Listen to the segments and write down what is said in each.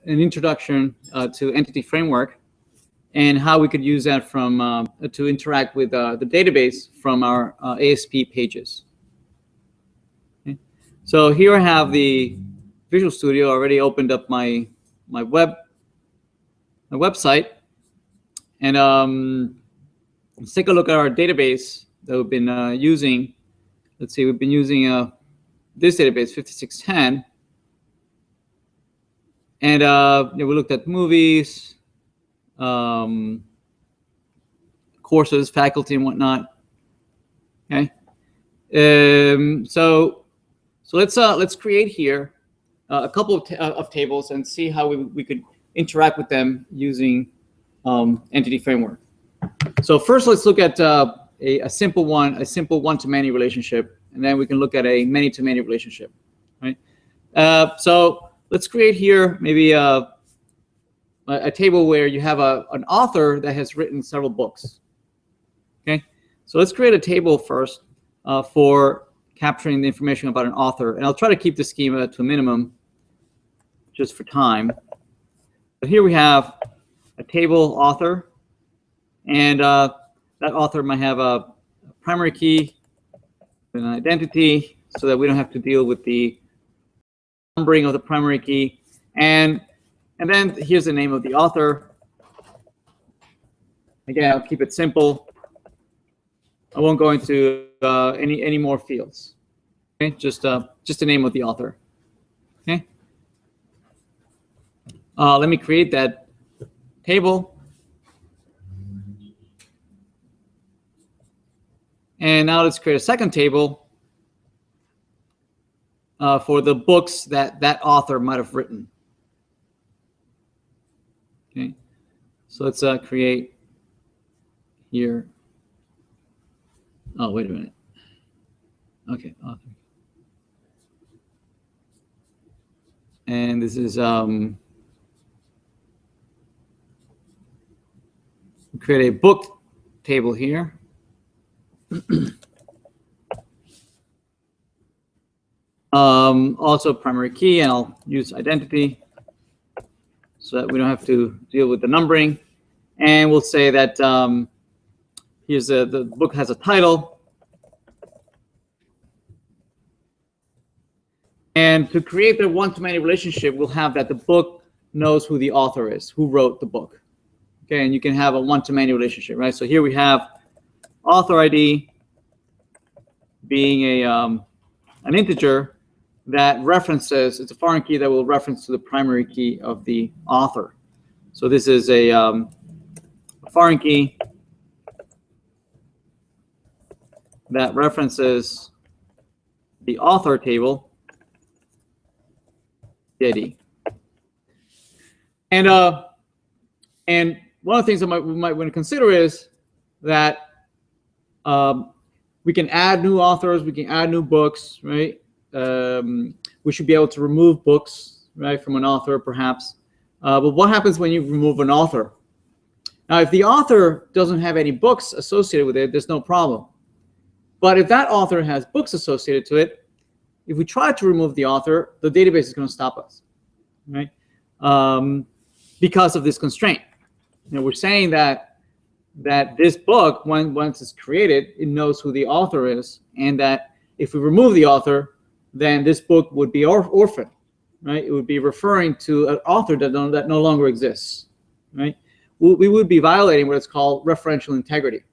an introduction to entity framework and how we could use that from to interact with the database from our ASP pages. Okay. So here I have the Visual Studio already opened up my website, and let's take a look at our database that we've been using. Let's see, we've been using this database 5610. And we looked at movies, courses, faculty, and whatnot. Okay. So let's create here a couple of tables and see how we could interact with them using entity framework. So first, let's look at a simple one-to-many relationship, and then we can look at a many-to-many relationship. Right. So let's create here maybe a table where you have an author that has written several books. Okay, so let's create a table first for capturing the information about an author, and I'll try to keep the schema to a minimum just for time. But here we have a table author, and that author might have a primary key, an identity, so that we don't have to deal with the numbering of the primary key, and then here's the name of the author. Again, I'll keep it simple. I won't go into any more fields. Okay, just the name of the author. Okay. Let me create that table, and now let's create a second table for the books that author might have written. Okay, so let's create here. Oh, wait a minute. Okay, author. And this is create a book table here. Also primary key, and I'll use identity so that we don't have to deal with the numbering. And we'll say that here's the book has a title. And to create the one-to-many relationship, we'll have that the book knows who the author is, who wrote the book. Okay, and you can have a one-to-many relationship, right? So here we have author ID being an integer that references, it's a foreign key that will reference to the primary key of the author. So this is a foreign key that references the author table, ID. And one of the things that we might want to consider is that we can add new authors, we can add new books, right? We should be able to remove books, right, from an author, perhaps. But what happens when you remove an author? Now, if the author doesn't have any books associated with it, there's no problem. But if that author has books associated to it, if we try to remove the author, the database is going to stop us, right? Because of this constraint. You know, we're saying that this book, once it's created, it knows who the author is, and that if we remove the author, then this book would be orphaned, right? It would be referring to an author that no longer exists, right? We would be violating what is called referential integrity,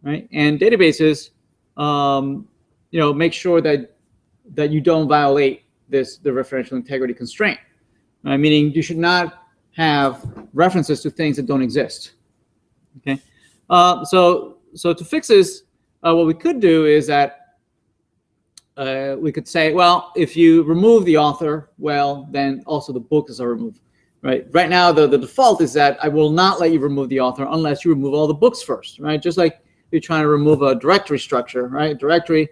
right? And databases, make sure that you don't violate the referential integrity constraint, right? Meaning you should not have references to things that don't exist. Okay, so to fix this, what we could do is that we could say, well, if you remove the author, well, then also the books are removed, right? Right now, the default is that I will not let you remove the author unless you remove all the books first, right? Just like you're trying to remove a directory structure, right? Directory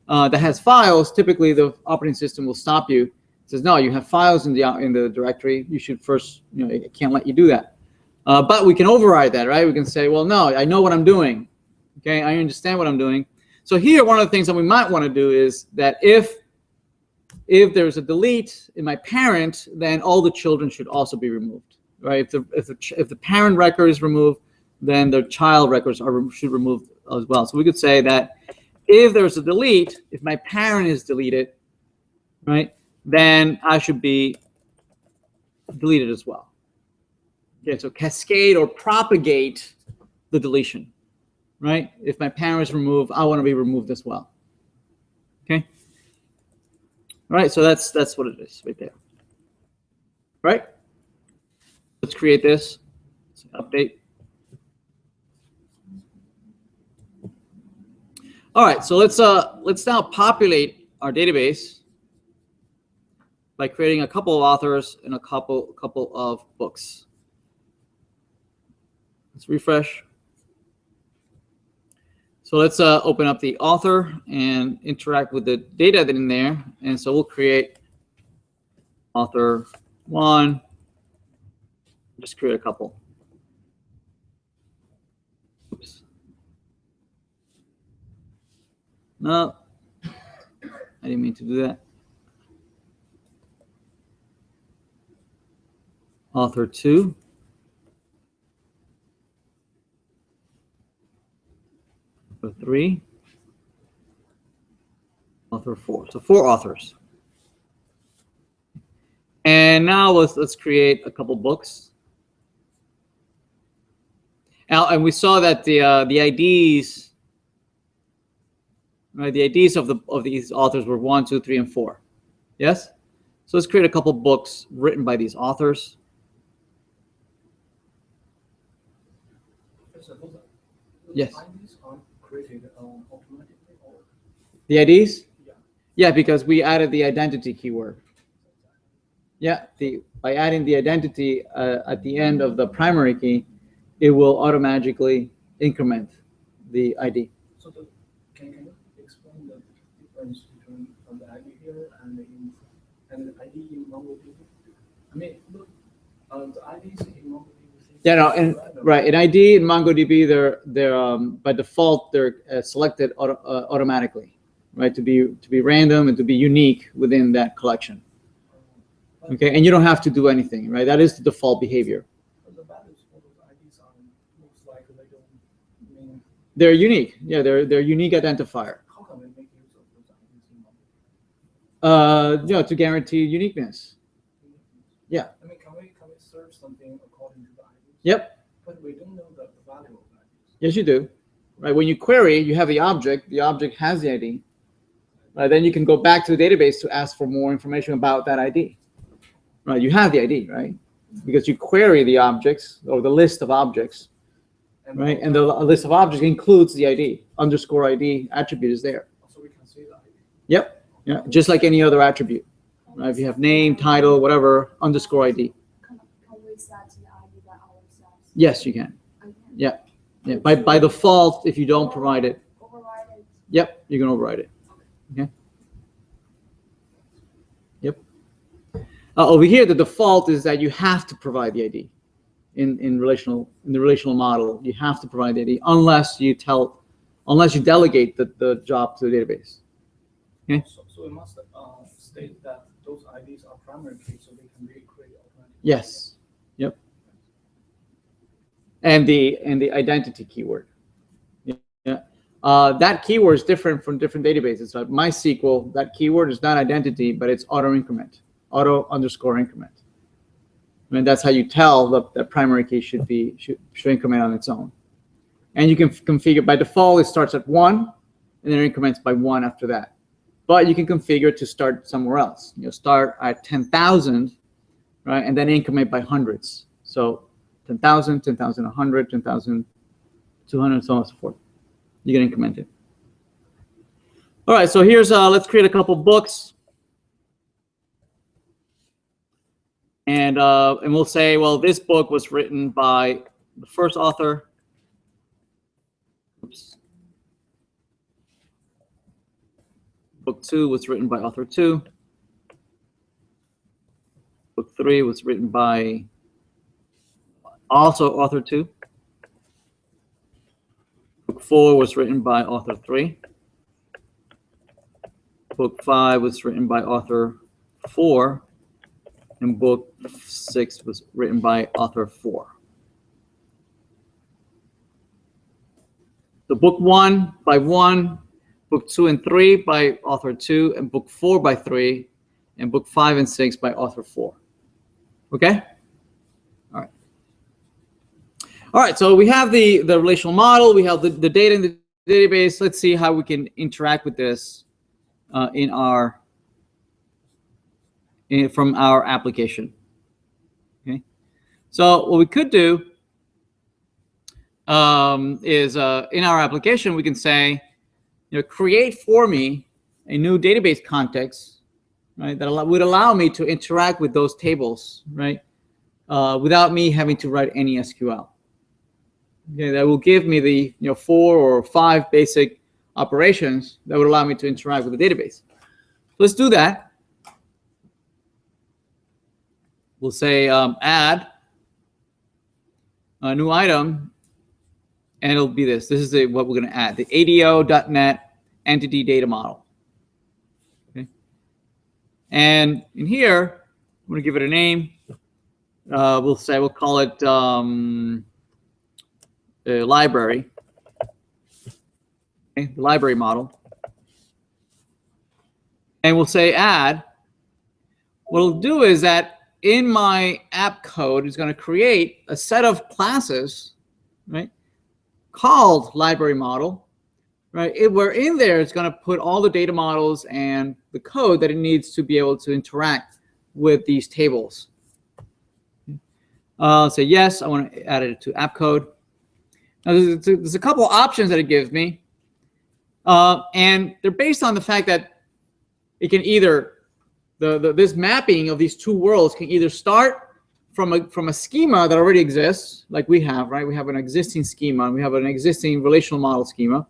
that has files, typically the operating system will stop you. It says, no, you have files in the directory. You should first, it can't let you do that. But we can override that, right? We can say, well, no, I know what I'm doing. Okay, I understand what I'm doing. So here, one of the things that we might want to do is that if if there's a delete in my parent, then all the children should also be removed, right? If the parent record is removed, then the child records should remove as well. So we could say that if there's a delete, if my parent is deleted, right, then I should be deleted as well. Okay, so cascade or propagate the deletion, right? If my parent is removed, I want to be removed as well. Okay. All right, so that's what it is right there. Right? Let's create this. Let's update. All right, so let's now populate our database by creating a couple of authors and a couple of books. Let's refresh. So let's open up the author and interact with the data in there. And so we'll create author 1. Just create a couple. Oops. No, I didn't mean to do that. Author 2. Author 3. Author 4. So 4 authors. And now let's create a couple books. Now, and we saw that the IDs, right? The IDs of these authors were 1, 2, 3, and 4. Yes. So let's create a couple books written by these authors. Yes. IDs are created automatically, or? The IDs? Yeah. Yeah, because we added the identity keyword. Yeah, by adding the identity at the end of the primary key, it will automatically increment the ID. So can you explain the difference between the ID here and the ID in MongoDB? I mean, look, the IDs in MongoDB. Yeah, no, and right, in ID in MongoDB, they're by default they're selected automatically, right? To be random and to be unique within that collection. Okay, and you don't have to do anything, right? That is the default behavior. The values for those IDs looks like they don't mean. They're unique. Yeah, they're unique identifier. How can we make use of those IDs in MongoDB? To guarantee uniqueness. Yeah. I mean, can we search something according to the IDs? Yep. But we don't know the value of the IDs. Yes, you do. Right. When you query, you have the object. The object has the ID. Right. Then you can go back to the database to ask for more information about that ID. Right. You have the ID, right? Because you query the objects or the list of objects. Right. And the list of objects includes the ID. Underscore ID attribute is there. So we can see the ID. Yep. Yeah. Just like any other attribute. Right. If you have name, title, whatever, underscore ID. Can we set the ID by ourselves? Yes, you can. Yeah. Yeah. By default, if you don't provide it. Override it. Yep, you can override it. Okay. Yep. Over here, the default is that you have to provide the ID in the relational model. You have to provide the ID unless you delegate the job to the database. Okay. So we must state that those IDs are primary keys, so they can be created automatically. Yes. Yep. And the identity keyword. Yeah. That keyword is different from different databases. So MySQL, that keyword is not identity, but it's auto increment, auto underscore increment. I mean, that's how you tell that primary key should increment on its own. And you can configure by default, it starts at 1, and then it increments by 1 after that. But you can configure to start somewhere else. Start at 10,000, right, and then increment by hundreds. So 10,000, 10,100, 10,200, so on and so forth. You can increment it. All right, so here's let's create a couple books, and we'll say, well, this book was written by the first author. Oops. Book 2 was written by author 2. Book 3 was written by also author 2. Book 4 was written by author 3. Book 5 was written by author 4, and book 6 was written by author 4. So book 1 by 1, book 2 and 3 by author 2, and book 4 by 3, and book 5 and 6 by author 4. Okay? All right. All right, so we have the relational model, we have the data in the database. Let's see how we can interact with this from our application. Okay, so what we could do is in our application we can say, create for me a new database context, right? That would allow me to interact with those tables, right? Without me having to write any SQL. Okay, that will give me the 4 or 5 basic operations that would allow me to interact with the database. Let's do that. We'll say add a new item, and it'll be this. This is what we're going to add, the ADO.NET Entity Data Model. Okay, and in here, I'm going to give it a name. We'll call it library. Okay, the library model. And we'll say add. What it'll do is that in my app code, it's going to create a set of classes, right, called library model, right? Where in there, it's going to put all the data models and the code that it needs to be able to interact with these tables. Say yes, I want to add it to app code. Now, there's a couple options that it gives me, and they're based on the fact that it can either this mapping of these two worlds can either start from a schema that already exists, like we have, right? We have an existing schema, and we have an existing relational model schema,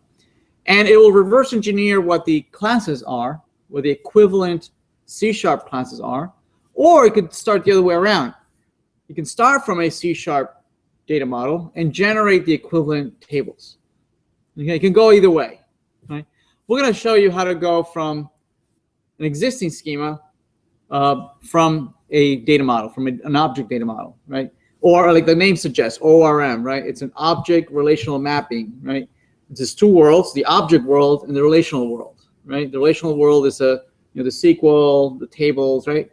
and it will reverse engineer what the classes are, what the equivalent C# classes are, or it could start the other way around. You can start from a C# data model and generate the equivalent tables. Okay, it can go either way. Right? We're going to show you how to go from an existing schema from a data model, from an object data model, right? Or like the name suggests, ORM, right? It's an object relational mapping, right? It's just two worlds, the object world and the relational world, right? The relational world is the SQL, the tables, right?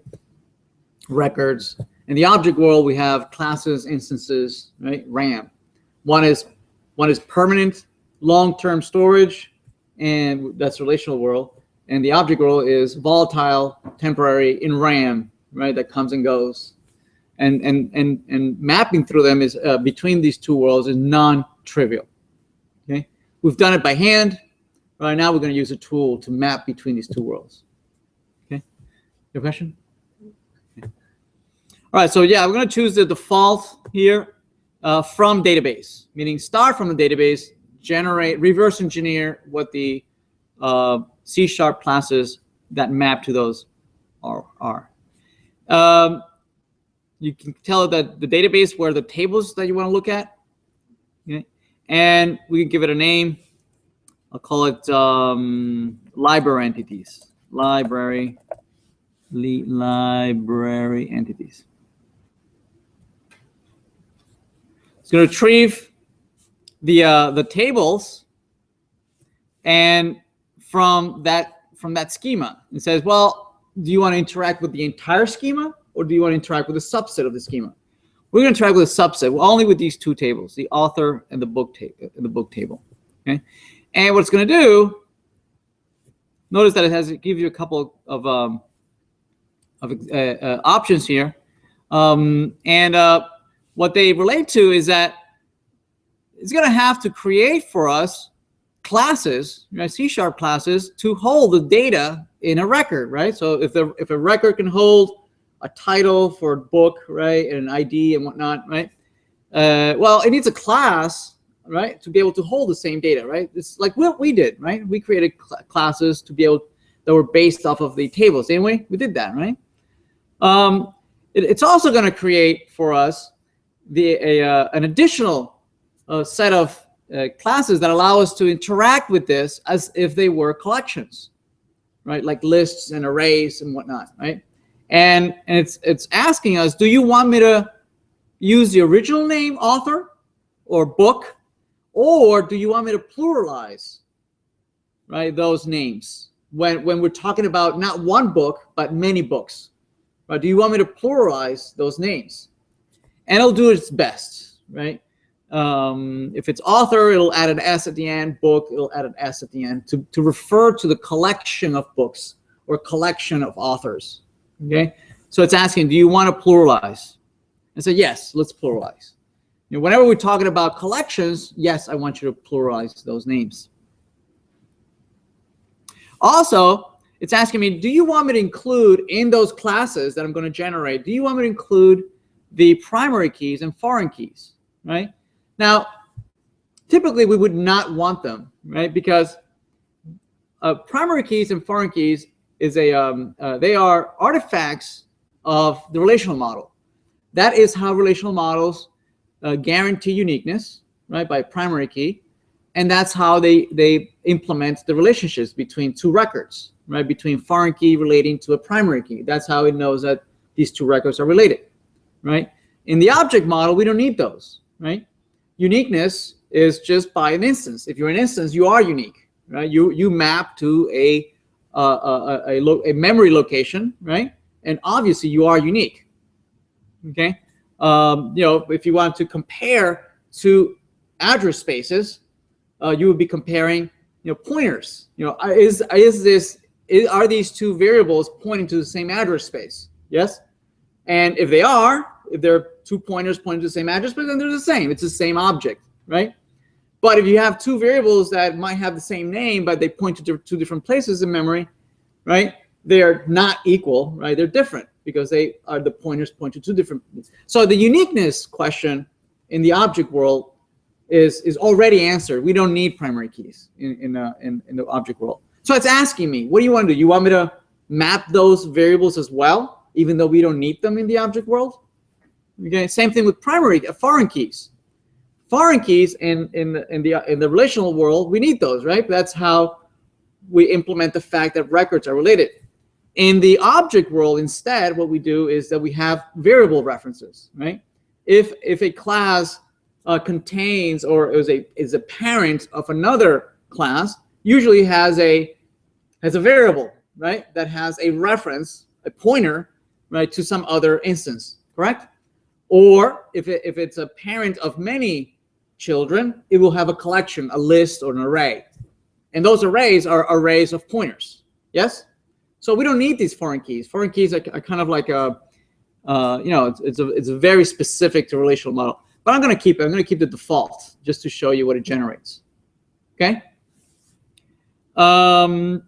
Records. In the object world, we have classes, instances, right? RAM. One is permanent, long-term storage, and that's relational world. And the object world is volatile, temporary, in RAM, right? That comes and goes. And mapping through them is between these two worlds is non-trivial. Okay, we've done it by hand. Right now, we're going to use a tool to map between these two worlds. Okay, your question? All right, so yeah, we're going to choose the default here from database, meaning start from the database, generate, reverse engineer what the C# classes that map to those are. You can tell that the database where the tables that you want to look at, okay? And we can give it a name. I'll call it library entities. Library entities. It's going to retrieve the tables, and from that schema, it says, well, do you want to interact with the entire schema, or do you want to interact with a subset of the schema? We're going to interact with a subset, only with these two tables, the author and the book table. Okay, and what it's going to do, notice that it gives you a couple of options here, what they relate to is that it's going to have to create for us classes, right, C# classes, to hold the data in a record, right? So if a record can hold a title for a book, right, and an ID and whatnot, right? Well, it needs a class, right, to be able to hold the same data, right? It's like what we did, right? We created classes to be able that were based off of the tables. Anyway, we did that, right? It's also going to create for us an additional set of classes that allow us to interact with this as if they were collections, right? Like lists and arrays and whatnot, right? And it's asking us, do you want me to use the original name author or book, or do you want me to pluralize, right, those names when we're talking about not one book but many books, right? Do you want me to pluralize those names? And it'll do its best, right? If it's author, it'll add an S at the end. Book, it'll add an S at the end to refer to the collection of books or collection of authors. Okay, so it's asking, do you want to pluralize? And say, yes, let's pluralize. You know, whenever we're talking about collections, yes, I want you to pluralize those names. Also, it's asking me, do you want me to include in those classes that I'm going to generate, do you want me to include the primary keys and foreign keys, right? Now, typically we would not want them, right? Because primary keys and foreign keys is they are artifacts of the relational model. That is how relational models guarantee uniqueness, right, by primary key. And that's how they implement the relationships between two records, right, between foreign key relating to a primary key. That's how it knows that these two records are related, right? In the object model, we don't need those, right? Uniqueness is just by an instance. If you're an instance, you are unique, right? You map to a memory location, right? And obviously you are unique. Okay, you know, if you want to compare two address spaces, you would be comparing, you know, pointers. You know, are these two variables pointing to the same address space? Yes, and if they're two pointers pointing to the same address space, then they're the same. It's the same object, right? But if you have two variables that might have the same name, but they point to two different places in memory, right? They are not equal, right? They're different because the pointers point to two different. So the uniqueness question in the object world is already answered. We don't need primary keys in the object world. So it's asking me, what do you want to do? You want me to map those variables as well, even though we don't need them in the object world? Okay, same thing with foreign keys. Foreign keys in the relational world, we need those, right? That's how we implement the fact that records are related. In the object world, instead, what we do is that we have variable references, right? If a class contains or is a parent of another class, usually has a variable, right? That has a reference, a pointer, right, to some other instance, correct? Or if it's a parent of many children, it will have a collection, a list, or an array. And those arrays are arrays of pointers. Yes? So we don't need these foreign keys. Foreign keys are kind of like a, you know, it's a very specific to relational model. But I'm going to keep it. I'm going to keep the default just to show you what it generates. Okay? I'm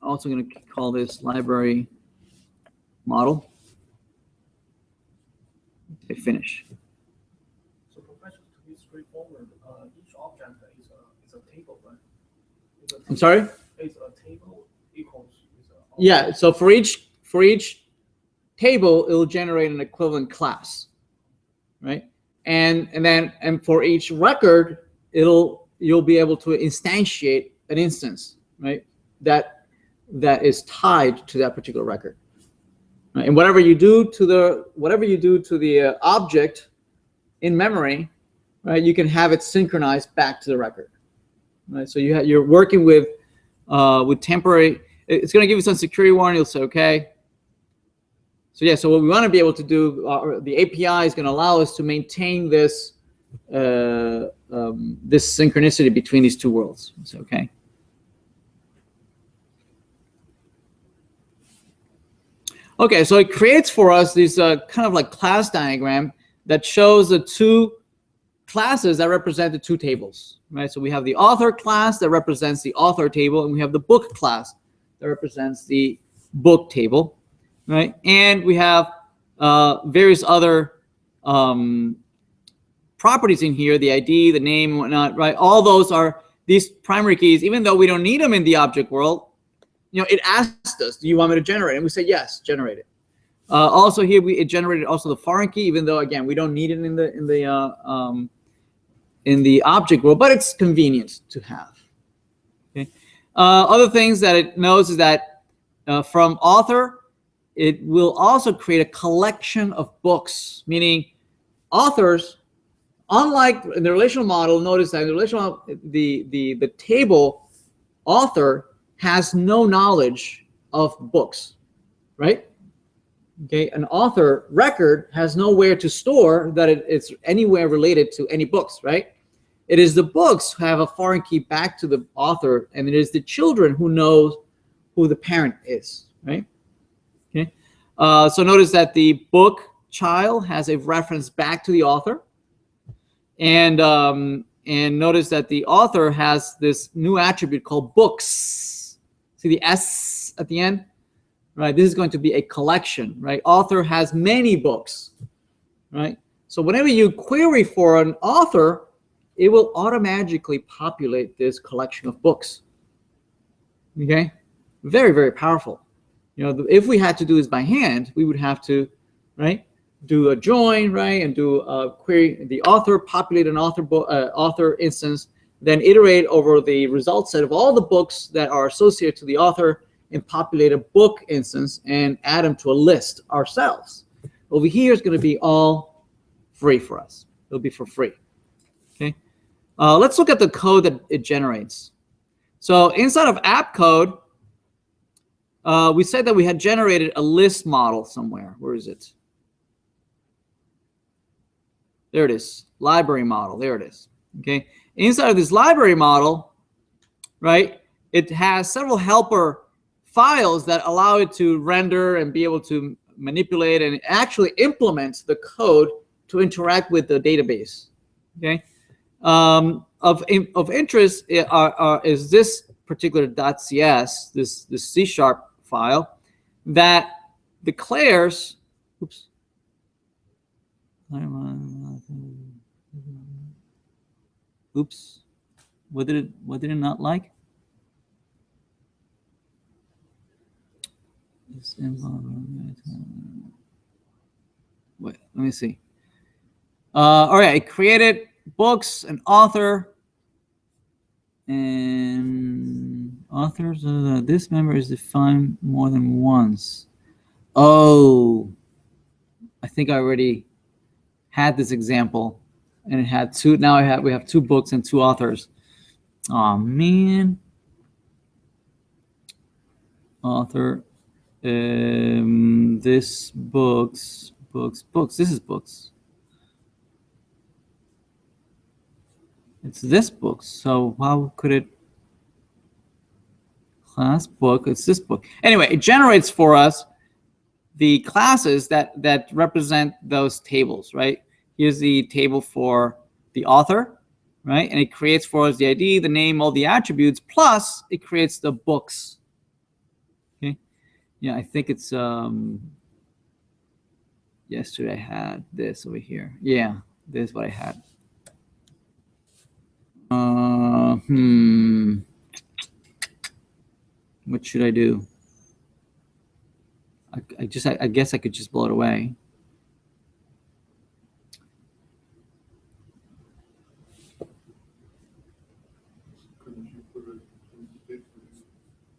also going to call this library model. Okay, finish. So, Professor, to be straightforward, each object is a table, right? I'm sorry? Is a table equals? Yeah. So for each table, it will generate an equivalent class, right? And for each record, you'll be able to instantiate an instance, right? That is tied to that particular record. Right? And whatever you do to the object in memory, right, you can have it synchronized back to the record. Right? So you're working with temporary. It's going to give you some security warning. You'll say okay. So yeah. So what we want to be able to do, the API is going to allow us to maintain this this synchronicity between these two worlds. So okay. Okay, so it creates for us this kind of like class diagram that shows the two classes that represent the two tables, right? So we have the author class that represents the author table, and we have the book class that represents the book table, right? And we have various other properties in here, the ID, the name, and whatnot, right? All those are these primary keys, even though we don't need them in the object world. You know, it asked us, do you want me to generate it? And we say, yes, generate it. Also here, it generated also the foreign key, even though, again, we don't need it in the object world, but it's convenient to have. Okay. Other things that it knows is that from author, it will also create a collection of books, meaning authors, unlike in the relational model, notice that in the relational, the table author has no knowledge of books, right? Okay, an author record has nowhere to store that it's anywhere related to any books, right? It is the books who have a foreign key back to the author, and it is the children who knows who the parent is, right? Okay, so notice that the book child has a reference back to the author, and notice that the author has this new attribute called books. See the S at the end, right? This is going to be a collection, right? Author has many books, right? So whenever you query for an author, it will automatically populate this collection of books. Okay, very, very powerful. You know, if we had to do this by hand, we would have to, right, do a join, right, and do a query the author, populate an author author instance, then iterate over the result set of all the books that are associated to the author, and populate a book instance and add them to a list ourselves. Over here is going to be all free for us. It'll be for free. Okay. Let's look at the code that it generates. So inside of app code, we said that we had generated a list model somewhere. Where is it? There it is. Library model. There it is. Okay. Inside of this library model, right, it has several helper files that allow it to render and be able to manipulate and actually implement the code to interact with the database. Okay. Of interest is this particular .cs, this C# file that declares, oops, what did it not like? Wait, let me see. All right, I created books and author, and authors. This member is defined more than once. Oh, I think I already had this example, and it had two. Now we have 2 books and 2 authors. Oh man, author. This books. This is books. It's this book. So how could it? Class book. It's this book. Anyway, it generates for us the classes that represent those tables, right? Here's the table for the author, right? And it creates for us the ID, the name, all the attributes, plus it creates the books. Okay. Yeah, I think it's yesterday I had this over here. Yeah, this is what I had. What should I do? I guess I could just blow it away.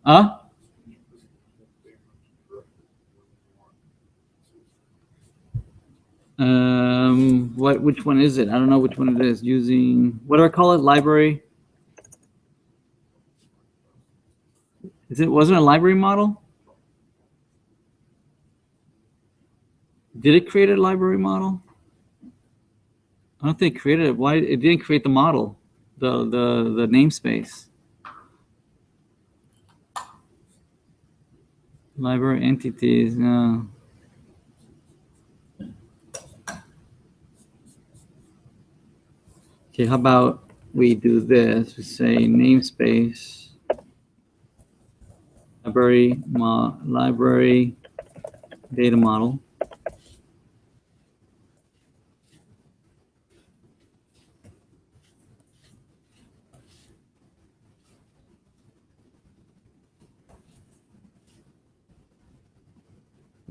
Huh? Which one is it? I don't know which one it is. Using, what do I call it? Library? Wasn't it a library model? Did it create a library model? I don't think it created it. Why it didn't create the model, the namespace. Library entities, no. Okay, how about we do this? We say namespace, library data model.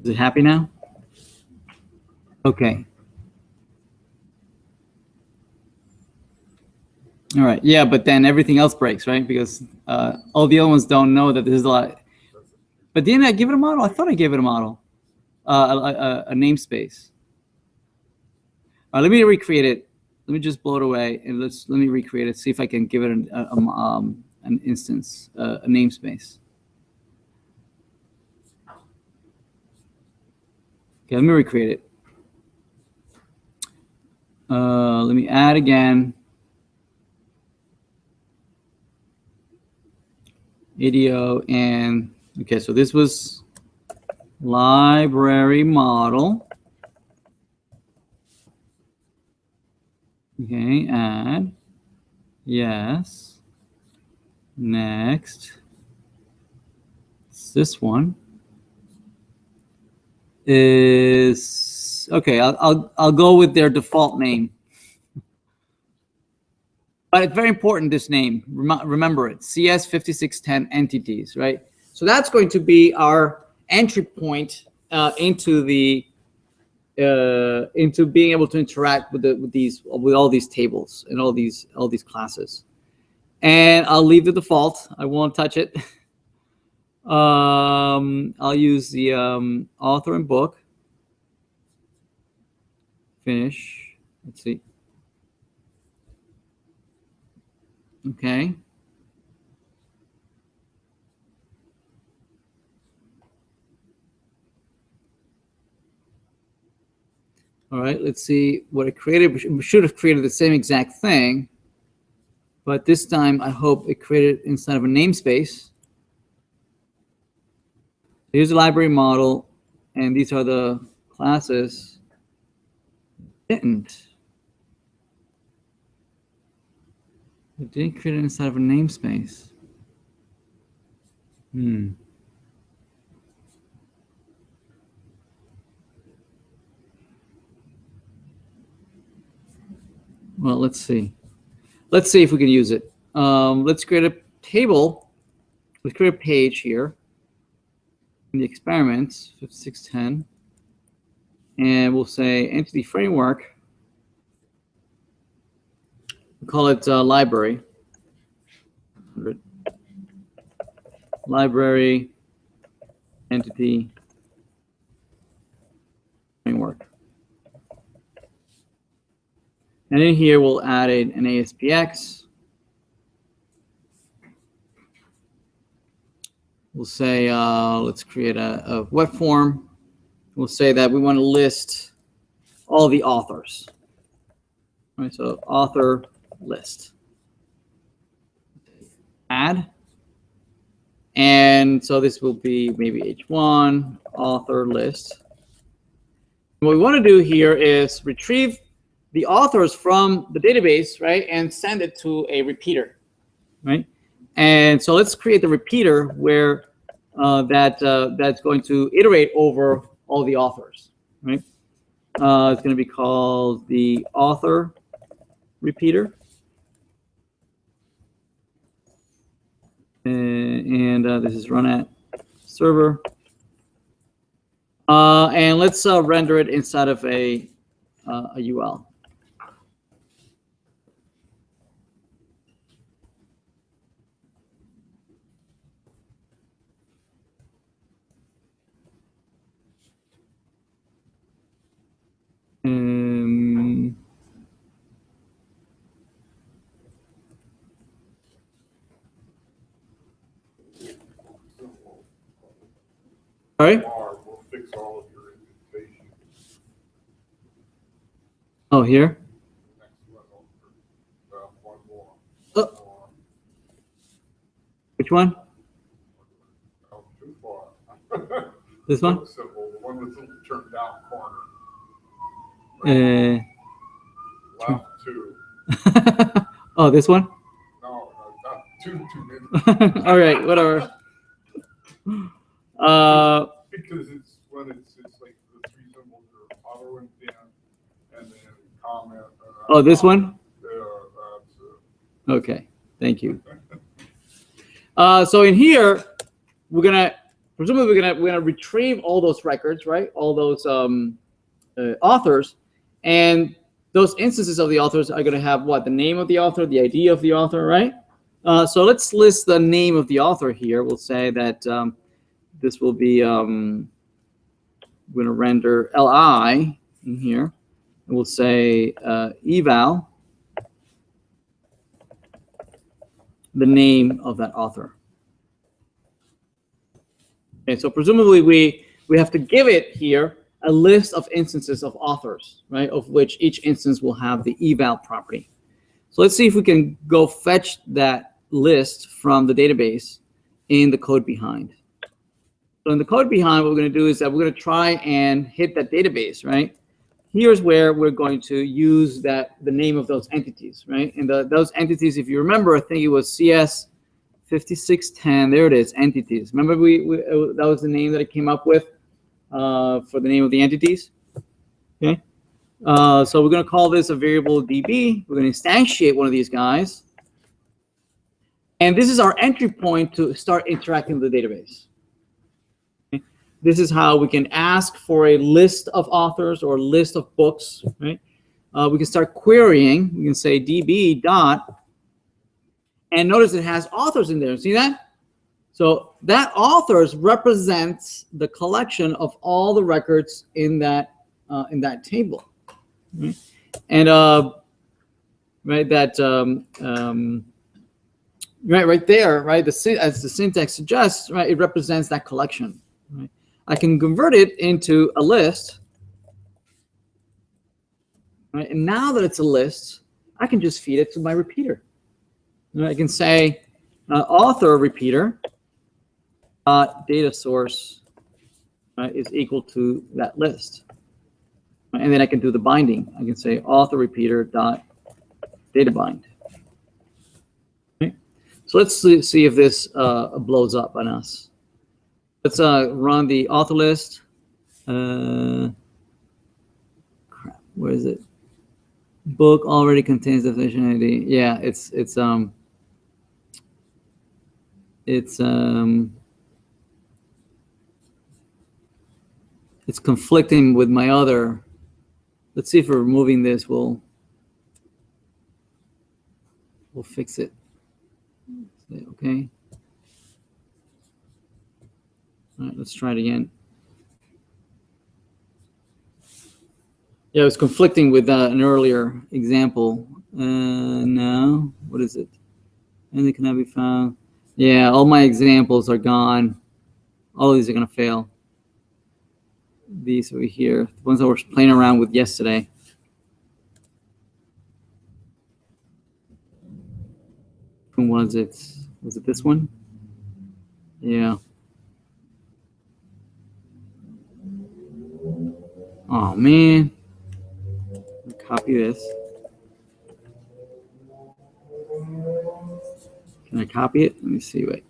Is it happy now? Okay. All right. Yeah, but then everything else breaks, right? Because all the other ones don't know that this is a lot. But didn't I give it a model? I thought I gave it a model, a namespace. All right, let me recreate it. Let me just blow it away and let me recreate it. See if I can give it an instance, a namespace. Okay, let me recreate it. Let me add again. Video and okay, so this was library model. Okay, add. Yes. Next. It's this one. Is okay. I'll go with their default name. But it's very important, this name. Remember it, CS5610 entities, right? So that's going to be our entry point into being able to interact with all these tables and all these classes. And I'll leave the default. I won't touch it. I'll use the author and book. Finish. Let's see. Okay. All right, let's see what it created. We should have created the same exact thing, but this time I hope it created inside of a namespace. Here's the library model, and these are the classes. It didn't create it inside of a namespace. Well, let's see. Let's see if we can use it. Let's create a table. Let's create a page here in the experiments, 5610. And we'll say entity framework. We'll call it library. Library entity framework. And in here, we'll add an ASPX. We'll say, let's create a web form. We'll say that we want to list all the authors. All right, so author list. Add. And so this will be maybe H1, author list. What we want to do here is retrieve the authors from the database, right, and send it to a repeater, right? And so let's create the repeater where that's going to iterate over all the authors, right? It's going to be called the author repeater. And this is run at server. And let's render it inside of a UL. Sorry? We'll fix all of your indentations. Oh, here? Next level. One more. Oh. Which one? Oh, too far. This one? Simple. The one with the turned down corner. Left two. Oh, this one? No, not two minutes. All right, whatever. Because it's when it's like the three symbols are auto indent and then comment. Oh, this one? Yeah, that's Okay, thank you. So in here, presumably we're gonna retrieve all those records, right? All those authors, and those instances of the authors are going to have what? The name of the author, the ID of the author, right? So let's list the name of the author here. We'll say that this will be, I'm going to render li in here. And we'll say eval, the name of that author. Okay, so presumably we have to give it here a list of instances of authors, right, of which each instance will have the eval property. So let's see if we can go fetch that list from the database in the code behind. So in the code behind, what we're going to do is that we're going to try and hit that database, right? Here's where we're going to use the name of those entities, right? And those entities, if you remember, I think it was CS5610. There it is, entities. Remember that was the name that it came up with for the name of the entities? Okay. So we're going to call this a variable DB. We're going to instantiate one of these guys. And this is our entry point to start interacting with the database. Okay. This is how we can ask for a list of authors or a list of books, right? We can start querying. We can say DB dot, and notice it has authors in there. See that? So that authors represents the collection of all the records in that table. Right? And right, that right there, right, as the syntax suggests, right, it represents that collection. Right? I can convert it into a list, right? And now that it's a list, I can just feed it to my repeater. Right? I can say author repeater data source is equal to that list. And then I can do the binding. I can say author repeater dot data bind. Okay. So let's see if this blows up on us. Let's run the author list. Crap, where is it? Book already contains definition ID. Yeah, it's conflicting with my other. Let's see if we're removing this, we'll fix it. Okay. All right, let's try it again. Yeah, it was conflicting with an earlier example. No, what is it? And it cannot be found. Yeah, all my examples are gone. All of these are going to fail. These over here, the ones that we're playing around with yesterday. When was it? Was it this one? Yeah. Oh man. Copy this. Can I copy it? Let me see. Wait.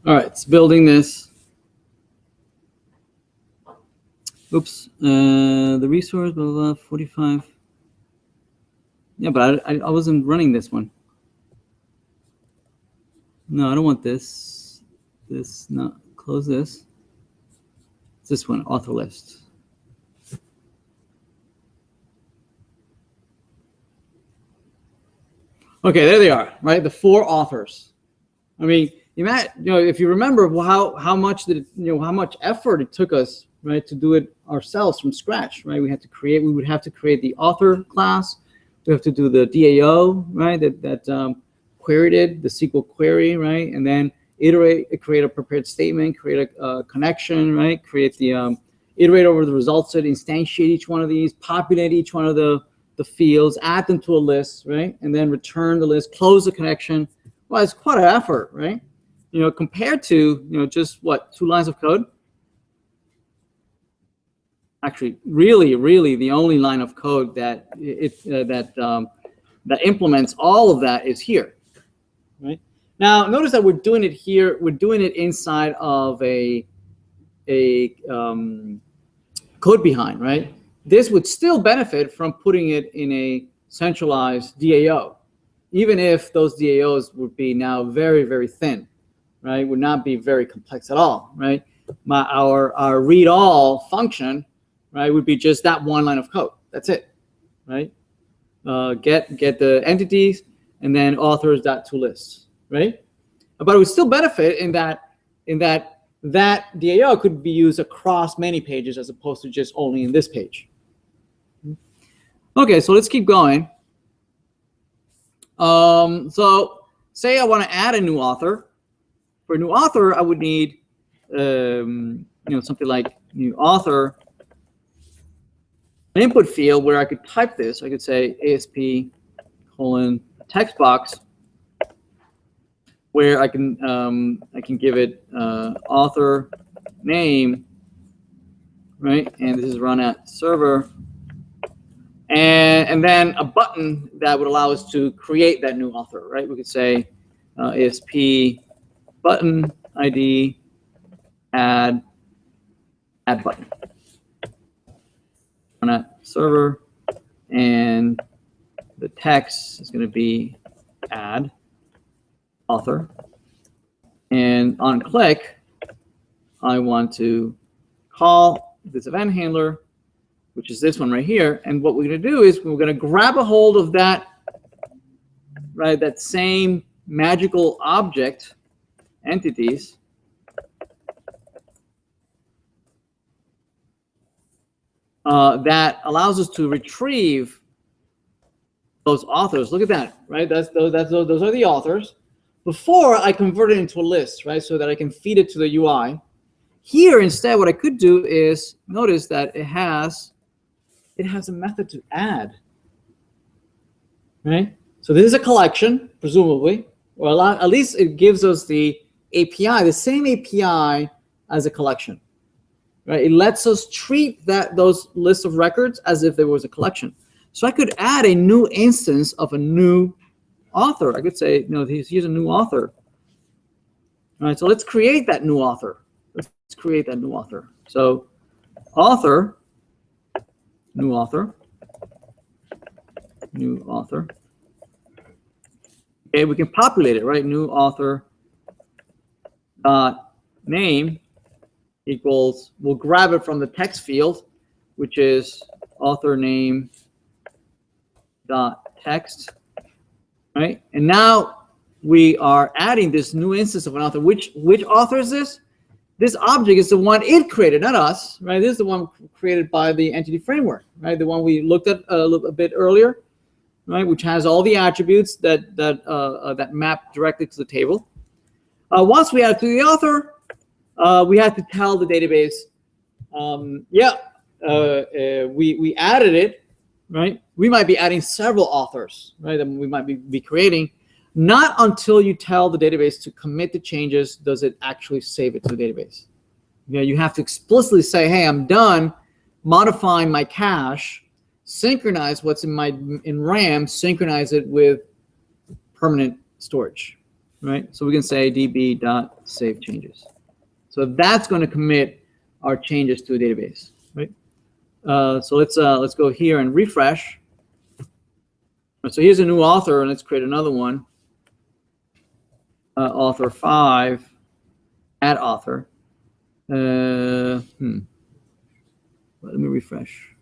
All right, it's building this. Oops, the resource, blah, blah, blah, 45. Yeah, but I wasn't running this one. No, I don't want this. This, no, close this. It's this one, author list. Okay, there they are, right? The 4 authors. I mean, if you remember how much how much effort it took us, right, to do it ourselves from scratch, right? We would have to create the author class. We have to do the DAO, right? That queried it, the SQL query, right? And then create a prepared statement, create a connection, right? Create the iterate over the results set, instantiate each one of these, populate each one of the fields, add them to a list, right? And then return the list, close the connection. Well, it's quite an effort, right? Compared to, just what, 2 lines of code? Actually, really, the only line of code that that implements all of that is here, right? Now, notice that we're doing it here. We're doing it inside of a code behind, right? This would still benefit from putting it in a centralized DAO, even if those DAOs would be now very, very thin, right? Would not be very complex at all, right? Our read all function, right, would be just that 1 line of code. That's it, right? Get the entities and then authors.toLists, right? But it would still benefit in that DAO could be used across many pages as opposed to just only in this page. Okay, so let's keep going. So say I want to add a new author. For a new author, I would need something like new author, an input field where I could type this. I could say ASP : text box, where I can give it author name, right? And this is run at server, and then a button that would allow us to create that new author, right? We could say ASP button ID add button. Run at server, and the text is going to be add author, and on click I want to call this event handler, which is this one right here, and what we're going to do is we're going to grab a hold of that, right, that same magical object entities, that allows us to retrieve those authors. Look at that, right? Those are the authors. Before I convert it into a list, right, so that I can feed it to the UI. Here, instead, what I could do is notice that it has a method to add, right? So this is a collection, presumably, or at least it gives us the API, the same API as a collection, right? It lets us treat those lists of records as if there was a collection. So I could add a new instance of a new author. I could say, here's a new author. All right, so let's create that new author. Let's create that new author. So author, new author, new author. Okay, we can populate it, right? New author name equals, we'll grab it from the text field, which is author name dot text, right? And now we are adding this new instance of an author. Which author is this? This object is the one it created, not us, right? This is the one created by the entity framework, right? The one we looked at a bit earlier, right? Which has all the attributes that map directly to the table. Once we add it to the author, we have to tell the database, we added it, right? We might be adding several authors, right? That we might be creating. Not until you tell the database to commit the changes does it actually save it to the database. You have to explicitly say, hey, I'm done modifying my cache, synchronize what's in RAM, synchronize it with permanent storage, right? So we can say db.savechanges. So that's going to commit our changes to a database, right? So let's go here and refresh. So here's a new author, and let's create another one. Author 5, add author. Let me refresh.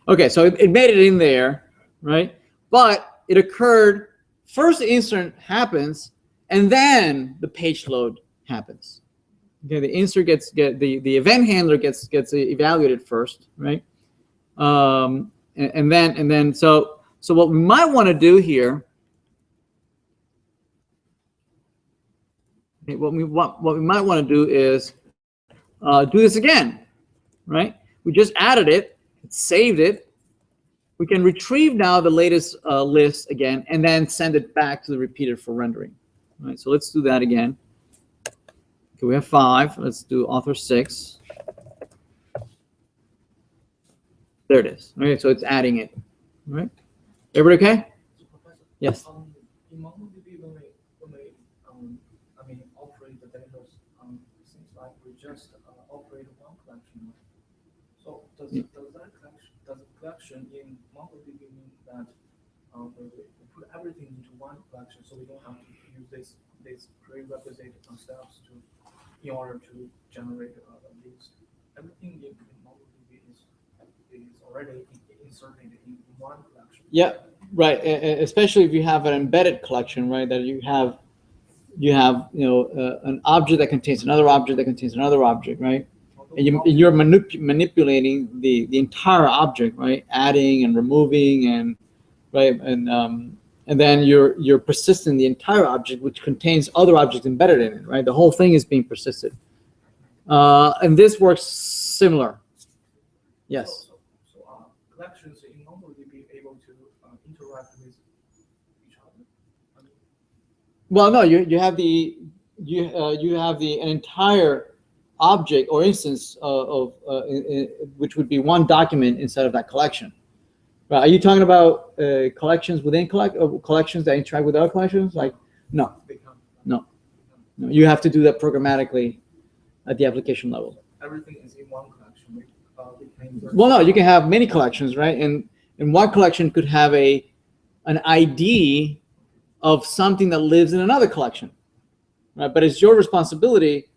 Okay, so it made it in there, right? But it occurred, first the insert happens, and then the page load happens. Okay, the insert the event handler gets evaluated first, right? And then so what we might want to do here, okay, what we might want to do is do this again, right? We just added it, saved it, we can retrieve now the latest list again, and then send it back to the repeater for rendering. All right, so let's do that again. Okay, we have 5. Let's do author 6. There it is. Okay, so it's adding it. All right. Everybody okay? So Professor, Yes. in MongoDB, I mean, operate the data, seems like we just operate one collection. So does Yeah. does the collection in MongoDB mean that we put everything into one collection, so we don't have to use this prerequisite steps in order to generate a list? Everything in MongoDB is already inserted in one collection. Yeah, right. Especially if you have an embedded collection, right? That you have an object that contains another object that contains another object, right? And you're manipulating the entire object, right? Adding and removing, and right, and then you're persisting the entire object, which contains other objects embedded in it, right? The whole thing is being persisted, and this works similar. Yes. So collections in MongoDB able to interact with each other. I mean, Well, no, you have an entire object or instance which would be one document inside of that collection. Right? Are you talking about collections within collections that interact with other collections? Like, no, they can, no. You have to do that programmatically at the application level. everything is in one collection. We can insert. Well, no, you can have many collections, right? And one collection could have an ID of something that lives in another collection, right? But it's your responsibility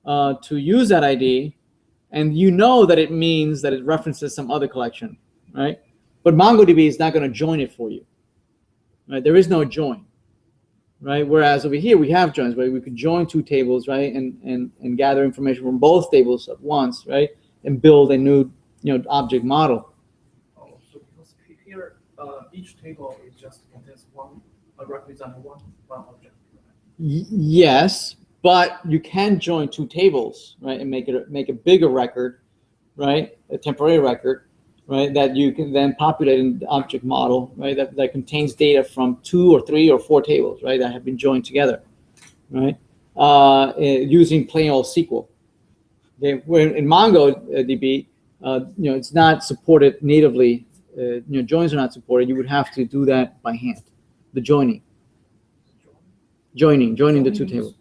to use that ID, and you know that it means that it references some other collection, right? But MongoDB is not going to join it for you, right? There is no join, right? Whereas over here we have joins, right? We could join 2 tables, right, and gather information from both tables at once, right, and build a new object model. Oh, so because here each table is just contains represent one object. Right? Yes, but you can join 2 tables, right, and make a bigger record, right, a temporary record, right, that you can then populate in the object model, right, that contains data from 2 or 3 or 4 tables, right, that have been joined together, right, using plain old SQL. Okay, where in MongoDB, it's not supported natively. Joins are not supported. You would have to do that by hand, the joining the 2 tables,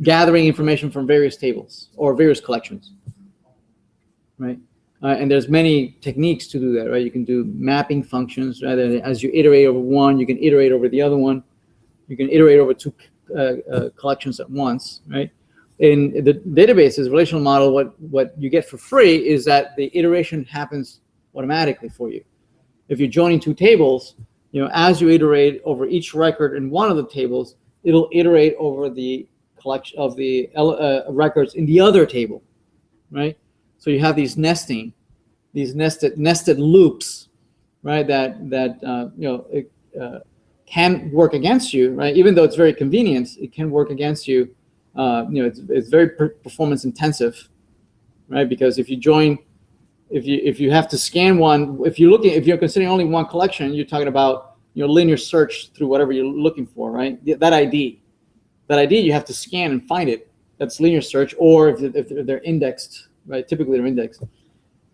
gathering information from various tables or various collections, right? And there's many techniques to do that, right? You can do mapping functions, right? As you iterate over one, you can iterate over the other one. You can iterate over 2 collections at once, right? In the databases relational model, what you get for free is that the iteration happens automatically for you. If you're joining 2 tables, as you iterate over each record in one of the tables, it'll iterate over the collection of the records in the other table, right? So you have these nested loops, right? That can work against you, right? Even though it's very convenient, it can work against you. It's very performance intensive, right? Because if you have to scan one, if you're considering only one collection, you're talking about linear search through whatever you're looking for, right? That ID you have to scan and find it. That's linear search, or if they're indexed, right? Typically they're indexed.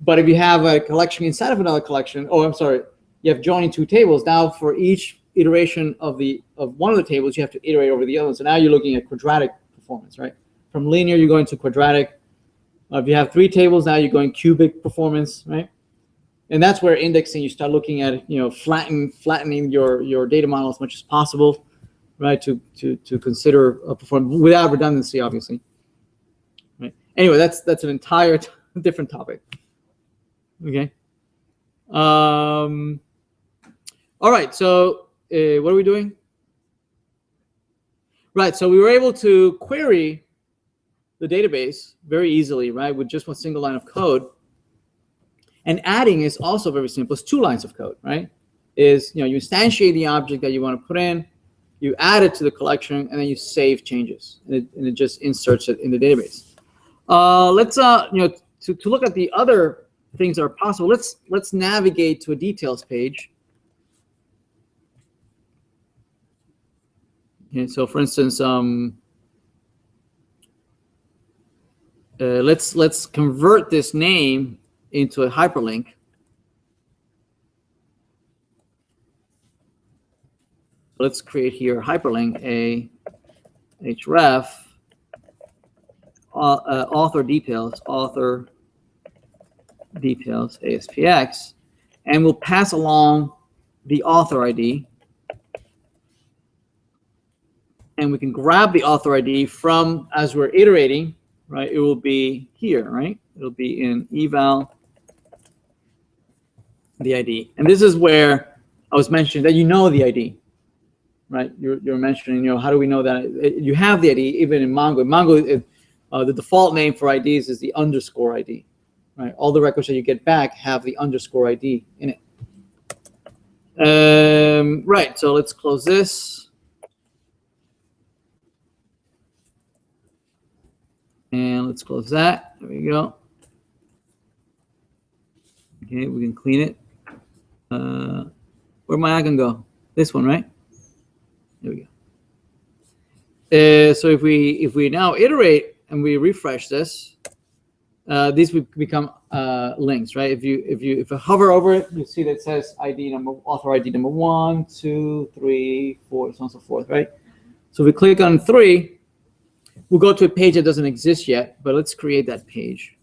But if you have a collection inside of another collection, you have joining 2 tables. Now for each iteration of one of the tables, you have to iterate over the other. So now you're looking at quadratic performance, right? From linear, you're going to quadratic. If you have 3 tables, now you're going cubic performance, right? And that's where indexing, you start looking at, flattening your data model as much as possible, right? To consider performance without redundancy, obviously. Right. Anyway, that's an entire different topic. Okay. All right. So what are we doing? Right. So we were able to query the database very easily, right, with just one single line of code. And adding is also very simple. It's 2 lines of code, right? You instantiate the object that you want to put in, you add it to the collection, and then you save changes, and it just inserts it in the database. Let's to look at the other things that are possible. Let's navigate to a details page. Okay, so for instance, let's convert this name into a hyperlink. Let's create here a hyperlink, a href, author details, ASPX, and we'll pass along the author ID. And we can grab the author ID from, as we're iterating, right? It will be here, right? It'll be in eval, the ID. And this is where I was mentioning that you know the ID, right? You're mentioning, how do we know that? You have the ID even in Mongo. In Mongo, the default name for IDs is the underscore ID, right? All the records that you get back have the underscore ID in it. Right, so let's close this. And let's close that. There we go. Okay, we can clean it. Where'd my icon go? This one, right? There we go. So if we now iterate and we refresh this, these would become links, right? If I hover over it, you see that it says author ID number 1, 2, 3, 4, so on and so forth, right? So if we click on 3, we'll go to a page that doesn't exist yet, but let's create that page.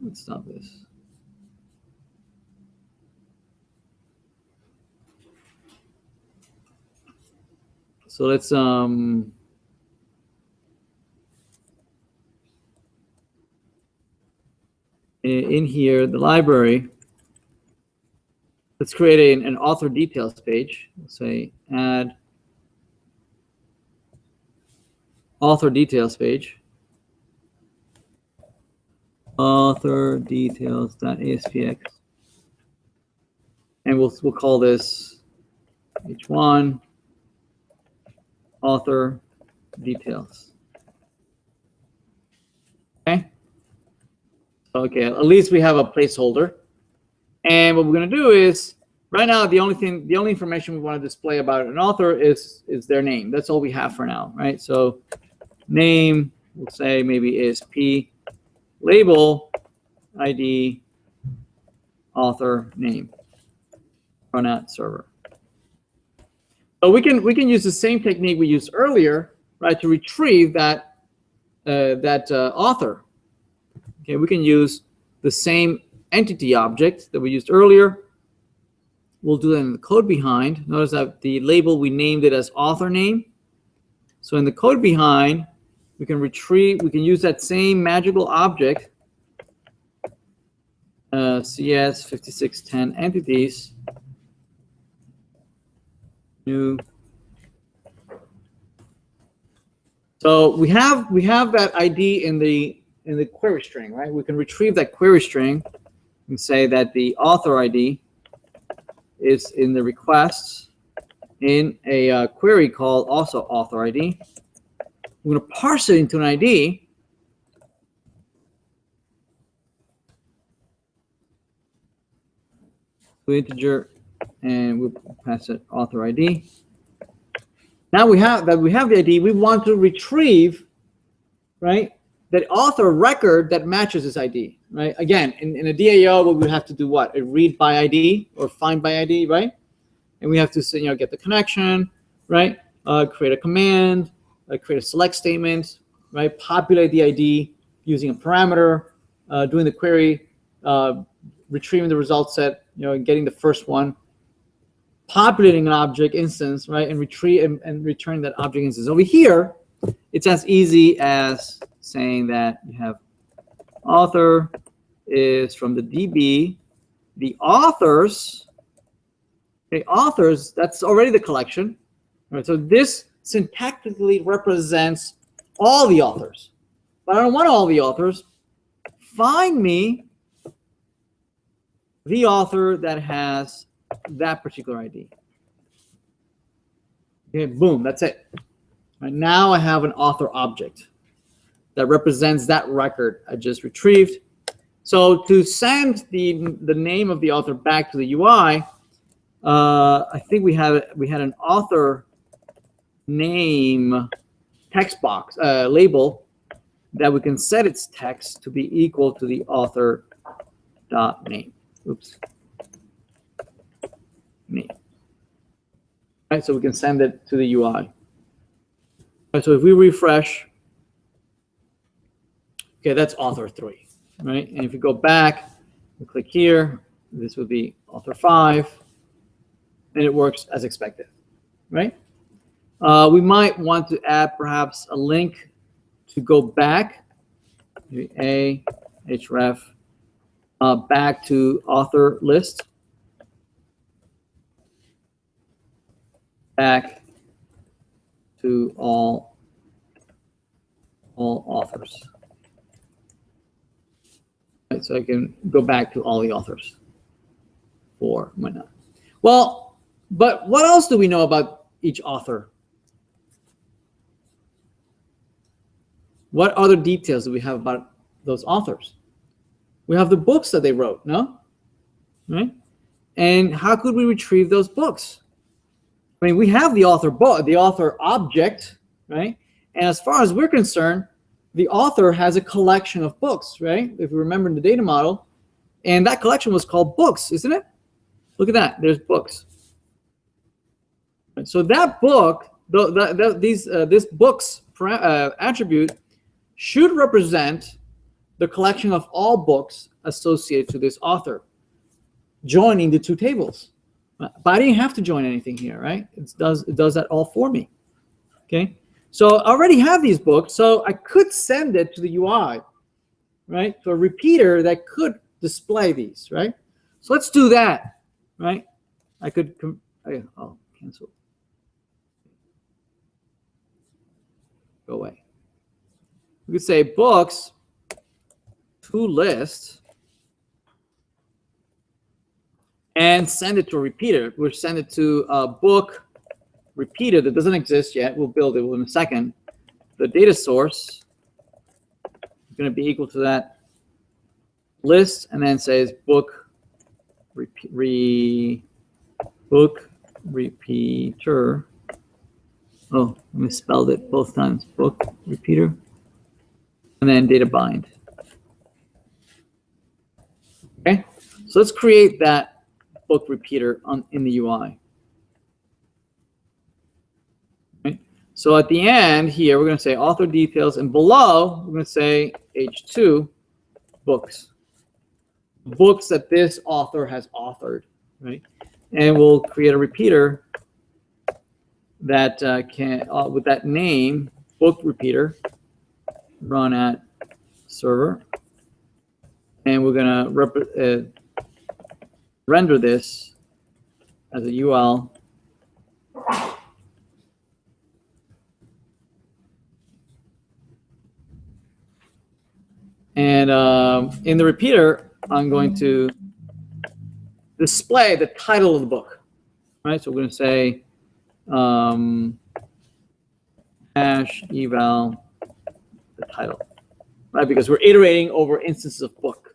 Let's stop this. So let's in here, the library, let's create an author details page. Let's say add author details page. Author details.aspx. And we'll call this h1 author details. Okay. Okay, at least we have a placeholder. And what we're going to do is, right now, the only information we want to display about an author is their name. That's all we have for now, right? So name, we'll say maybe ASP, label, ID, author, name, run at server. So we can use the same technique we used earlier, right, to retrieve that author. Okay, we can use the same entity object that we used earlier. We'll do that in the code behind. Notice that the label, we named it as author name. So in the code behind, we can use that same magical object, CS5610 entities, new. So we have that ID in the query string, right? We can retrieve that query string and say that the author ID is in the requests in a query called also author ID. We're going to parse it into an ID. To integer, and we'll pass it author ID. Now we have the ID. We want to retrieve, right, that author record that matches this ID, right? Again, in a DAO, we would have to do what? A read by ID or find by ID, right? And we have to get the connection, right? Create a command, create a select statement, right? Populate the ID using a parameter, doing the query, retrieving the result set, getting the first one, populating an object instance, right? And returning that object instance. Over here, it's as easy as saying that you have author is from the DB, the authors. Okay, authors, that's already the collection. Right, so this syntactically represents all the authors. But I don't want all the authors. Find me the author that has that particular ID. Okay, boom, that's it. Right, now I have an author object. that represents that record I just retrieved. So to send the name of the author back to the UI, I think we had an author name text box label that we can set its text to be equal to the author dot name. Oops. Name. Right, so we can send it to the UI. Right, so if we refresh, okay, that's author 3. Right, and if you go back and click here, this would be author 5, and it works as expected, right? We might want to add perhaps a link to go back, maybe href, back to author list, back to all authors. So I can go back to all the authors. Or why not? Well, but what else do we know about each author? What other details do we have about those authors? We have the books that they wrote, no? Right? And how could we retrieve those books? I mean, we have the author book, the author object, right? And as far as we're concerned, the author has a collection of books, right? If you remember in the data model, and that collection was called books, isn't it? Look at that, there's books. So that book, this book's attribute should represent the collection of all books associated to this author, joining the two tables. But I didn't have to join anything here, right? It does that all for me, okay? So I already have these books, so I could send it to the UI, right? To a repeater that could display these, right? So let's do that, right? I could, cancel. Go away. We could say books to list and send it to a repeater. We'll send it to a book repeater that doesn't exist yet. We'll build it in a second. The data source is going to be equal to that list, and then says book book repeater. Oh, I misspelled it both times. Book repeater, and then data bind. Okay, so let's create that book repeater in the UI. So at the end here, we're going to say author details, and below, we're going to say H2 books. Books that this author has authored, right? And we'll create a repeater that can, with that name, book repeater, run at server. And we're going to render this as a UL. And in the repeater, I'm going to display the title of the book, right? So we're going to say hash eval the title, right? Because we're iterating over instances of book.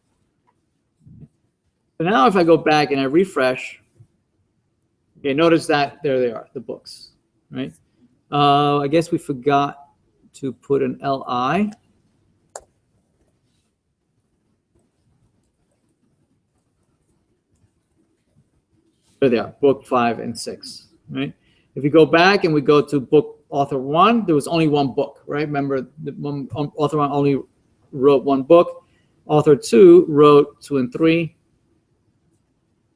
So now if I go back and I refresh, okay, notice that there they are, the books, right? I guess we forgot to put an LI. There they are, book 5 and 6, right? If we go back and we go to book author 1, there was only one book, right? Remember, author 1 only wrote one book. Author 2 wrote 2 and 3.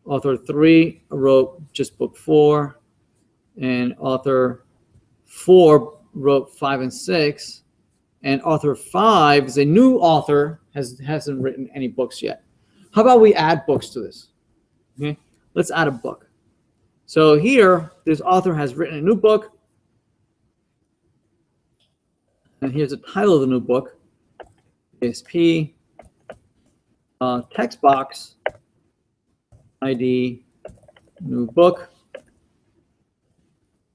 Author 3 wrote just book 4. And author 4 wrote 5 and 6. And author 5 is a new author, hasn't written any books yet. How about we add books to this? Okay. Let's add a book. So here, this author has written a new book. And here's the title of the new book. ASP, text box, ID, new book,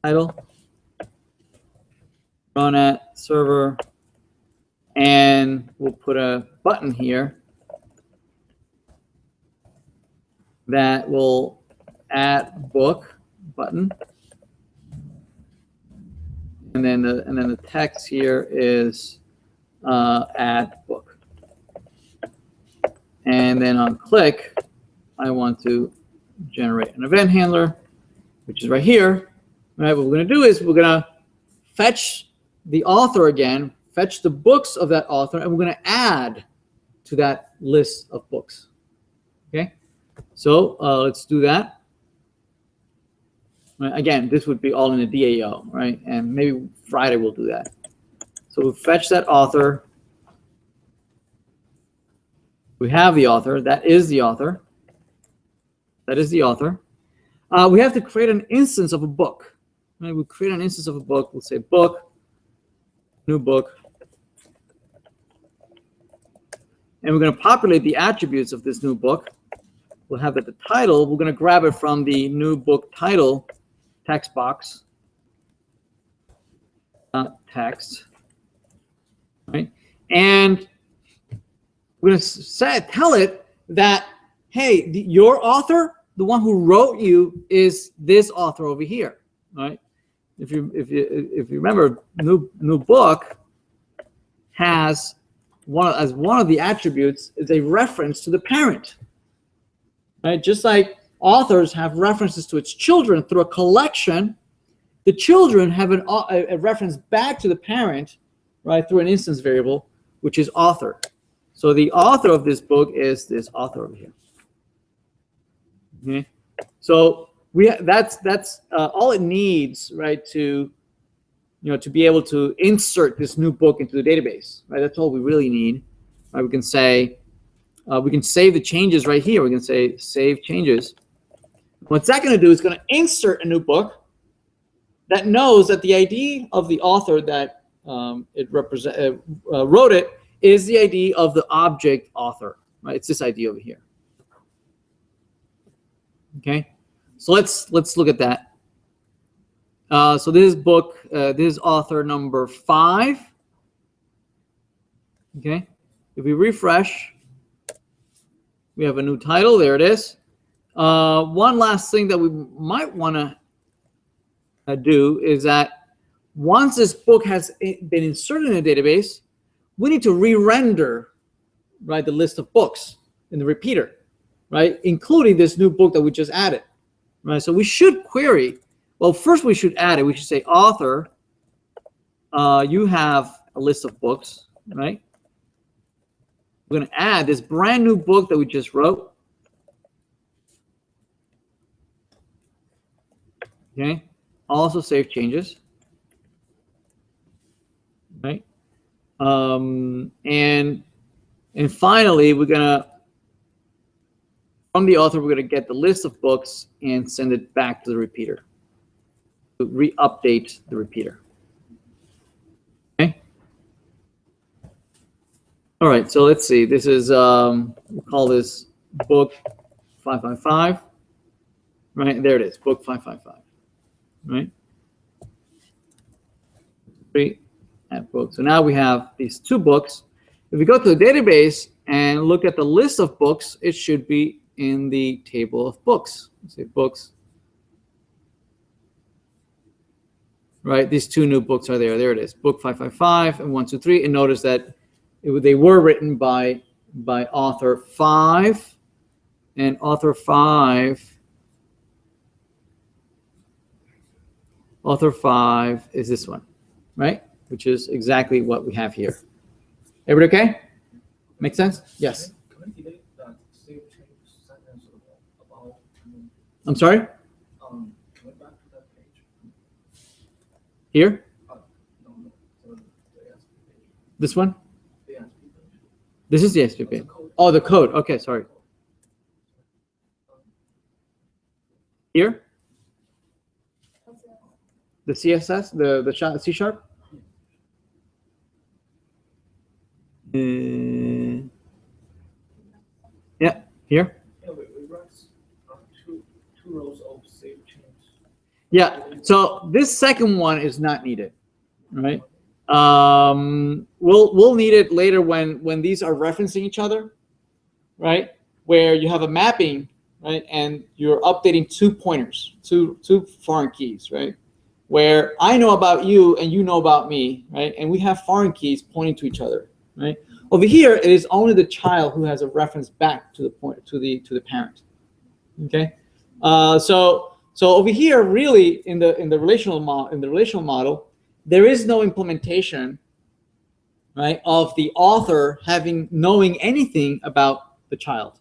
title, run at server, And we'll put a button here that will add book button. And then the text here is add book. And then on click, I want to generate an event handler, which is right here. All right, what we're going to do is we're going to fetch the author again, fetch the books of that author, and we're going to add to that list of books. Okay, so let's do that. Right, again, this would be all in the DAO, right? And maybe Friday we'll do that. So we'll fetch that author. We have the author. That is the author. That is the author. We have to create an instance of a book. Right? We'll create an instance of a book. We'll say book, new book. And we're going to populate the attributes of this new book. We'll have that the title. We're going to grab it from the new book title text box. Text. Right? And we're going to tell it that, hey, your author, the one who wrote you, is this author over here. Right? If you remember, new book has one of the attributes is a reference to the parent. Right? Just like authors have references to its children through a collection, the children have a reference back to the parent, right, through an instance variable, which is author. So the author of this book is this author over here. Okay, so that's all it needs, right, to to be able to insert this new book into the database, right? That's all we really need. Right? We can say we can save the changes right here. We can say save changes. What's that going to do is going to insert a new book that knows that the ID of the author that wrote it is the ID of the object author. Right? It's this ID over here. Okay, so let's look at that. So this is book, this is author number 5. Okay, if we refresh, we have a new title. There it is. One last thing that we might want to do is that once this book has been inserted in the database, we need to re-render, right, the list of books in the repeater, right, including this new book that we just added, right? So we should query. Well, first we should add it. We should say author. You have a list of books, right? We're going to add this brand new book that we just wrote. Okay. Also save changes. Right. And finally, we're gonna from the author, we're gonna get the list of books and send it back to the repeater. Re-update the repeater. Okay. All right, so let's see. This is we'll call this book 555. Right there it is, book 555. Right. At book. So now we have these 2 books. If we go to the database and look at the list of books, it should be in the table of books. Let's say books. Right, these 2 new books are there. There it is, book 555 and 123. And notice that they were written by author 5, and author 5. Author 5 is this one, right? Which is exactly what we have here. Everybody okay? Make sense? Yes. Can I delete that save change sentence about? I'm sorry? Can we back to that page? Here? No, the ASP page. This one? The ASP page. This is the ASP page. Oh, the code. Okay, sorry. Here? The CSS, the C sharp? Yeah, here. Yeah, we write two rows of save change. Yeah, so this second one is not needed, right? We'll need it later when these are referencing each other, right? Where you have a mapping, right, and you're updating two pointers, two foreign keys, right? Where I know about you and you know about me, right? And we have foreign keys pointing to each other, right? Over here, it is only the child who has a reference back to the point to the parent. Okay, so over here, really in the relational model, there is no implementation, right, of the author knowing anything about the child.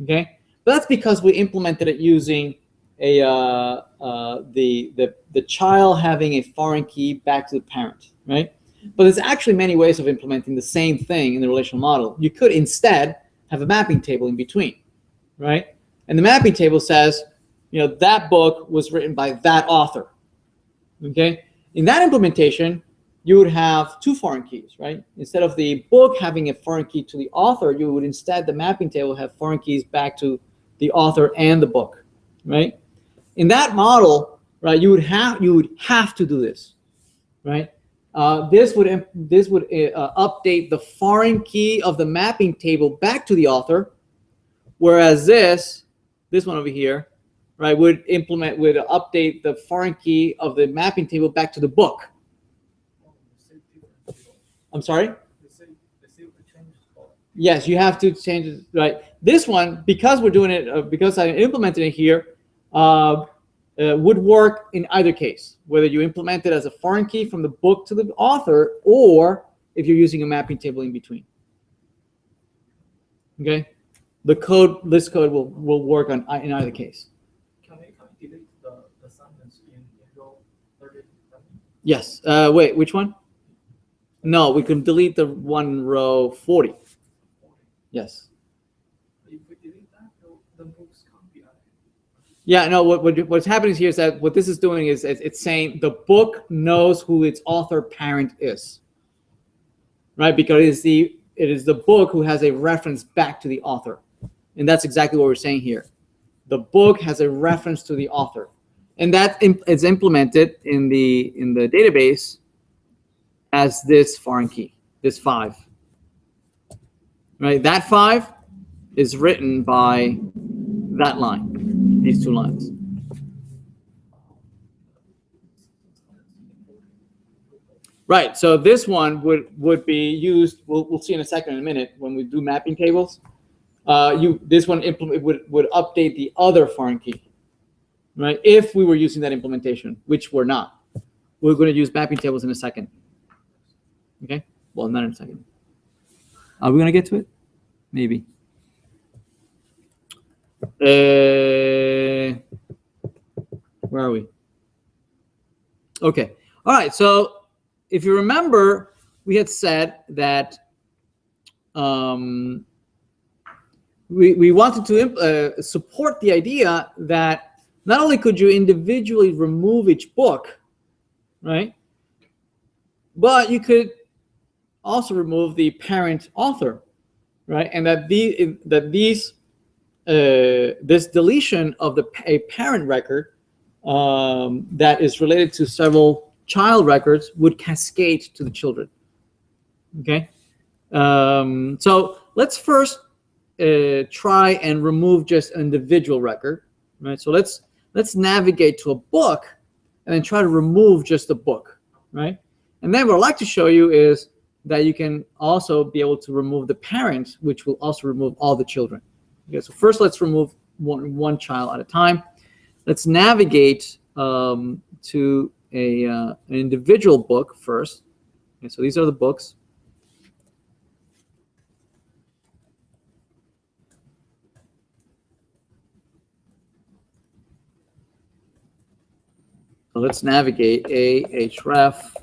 Okay, but that's because we implemented it using the child having a foreign key back to the parent, right? But there's actually many ways of implementing the same thing in the relational model. You could instead have a mapping table in between, right? And the mapping table says, that book was written by that author. Okay, in that implementation, you would have two foreign keys, right? Instead of the book having a foreign key to the author, you would instead, the mapping table, have foreign keys back to the author and the book, right? In that model, right, you would have to do this, right? This would update the foreign key of the mapping table back to the author, whereas this one over here, right, would update the foreign key of the mapping table back to the book. I'm sorry? Yes, you have to change it, right? This one, because we're doing it, because I implemented it here, would work in either case, whether you implement it as a foreign key from the book to the author, or if you're using a mapping table in between. Okay, this code will work in either case. Can we delete the sentence in row 30? Yes. Wait, which one? No, we can delete the one row 40. Yes. If we delete that, the books can't be added. Yeah, no, what's happening here is that what this is doing is it's saying the book knows who its author parent is, right? Because it is the book who has a reference back to the author. And that's exactly what we're saying here. The book has a reference to the author. And that is implemented in the database as this foreign key, this 5. Right? That 5 is written by that line, these 2 lines. Right. So this one would be used. We'll see in a minute when we do mapping tables. This one would update the other foreign key, right? If we were using that implementation, which we're not. We're going to use mapping tables in a second. Okay. Well, not in a second. Are we going to get to it? Maybe. Where are we? Okay. All right. So if you remember, we had said that we wanted to support the idea that not only could you individually remove each book, right, but you could also remove the parent author, right, and that this deletion of a parent record that is related to several child records would cascade to the children. Okay, so let's first try and remove just an individual record, right? So let's navigate to a book and then try to remove just the book, right? And then what I'd like to show you is that you can also be able to remove the parent, which will also remove all the children. Okay, so first let's remove one child at a time. Let's navigate to an individual book first. Okay, so these are the books. So let's navigate ahref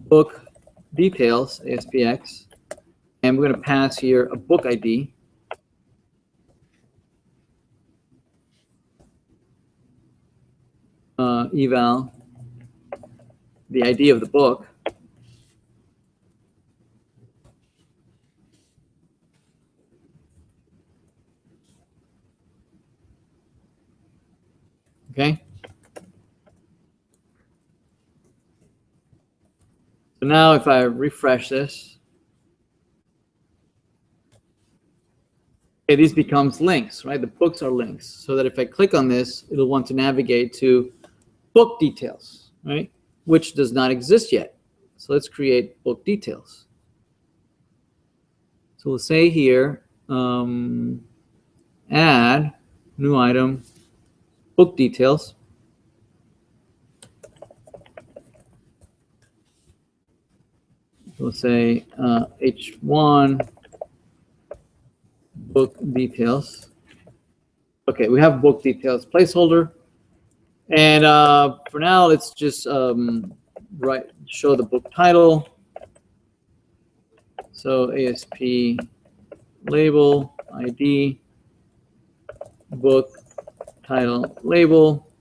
book details ASPX, and we're going to pass here a book ID. Eval the ID of the book. Okay. So now if I refresh this, okay, these becomes links, right? The books are links, so that if I click on this, it'll want to navigate to book details, right? Which does not exist yet. So let's create book details. So we'll say here, add new item, book details. We'll say H1 book details. Okay, we have book details placeholder. And for now, let's just show the book title. So ASP label ID book title label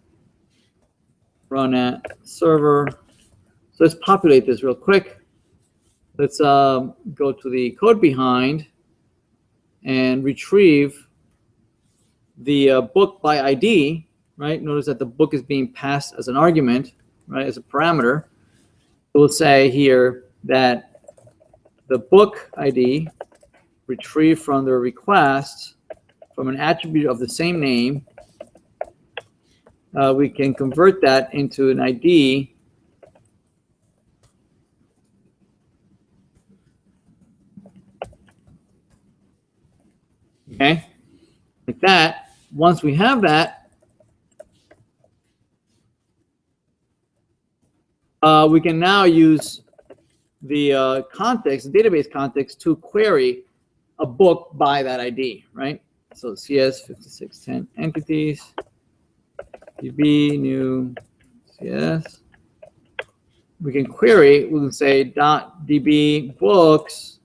run at server. So let's populate this real quick. Let's go to the code behind and retrieve the book by ID, right? Notice that the book is being passed as an argument, right, as a parameter. We'll say here that the book ID retrieved from the request from an attribute of the same name, we can convert that into an ID okay, like that. Once we have that, we can now use the context, the database context, to query a book by that ID, right? So CS5610 entities, db new CS. We can query, we can say .db books,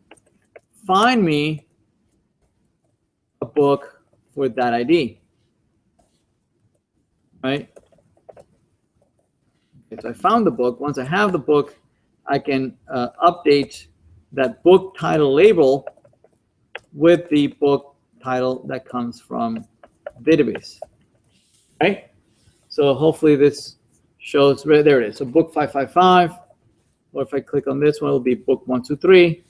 find me a book with that ID, right? Okay, so I found the book. Once I have the book, I can update that book title label with the book title that comes from database, right? So hopefully this shows, right there it is. So book 555, or if I click on this one, it'll be book 123.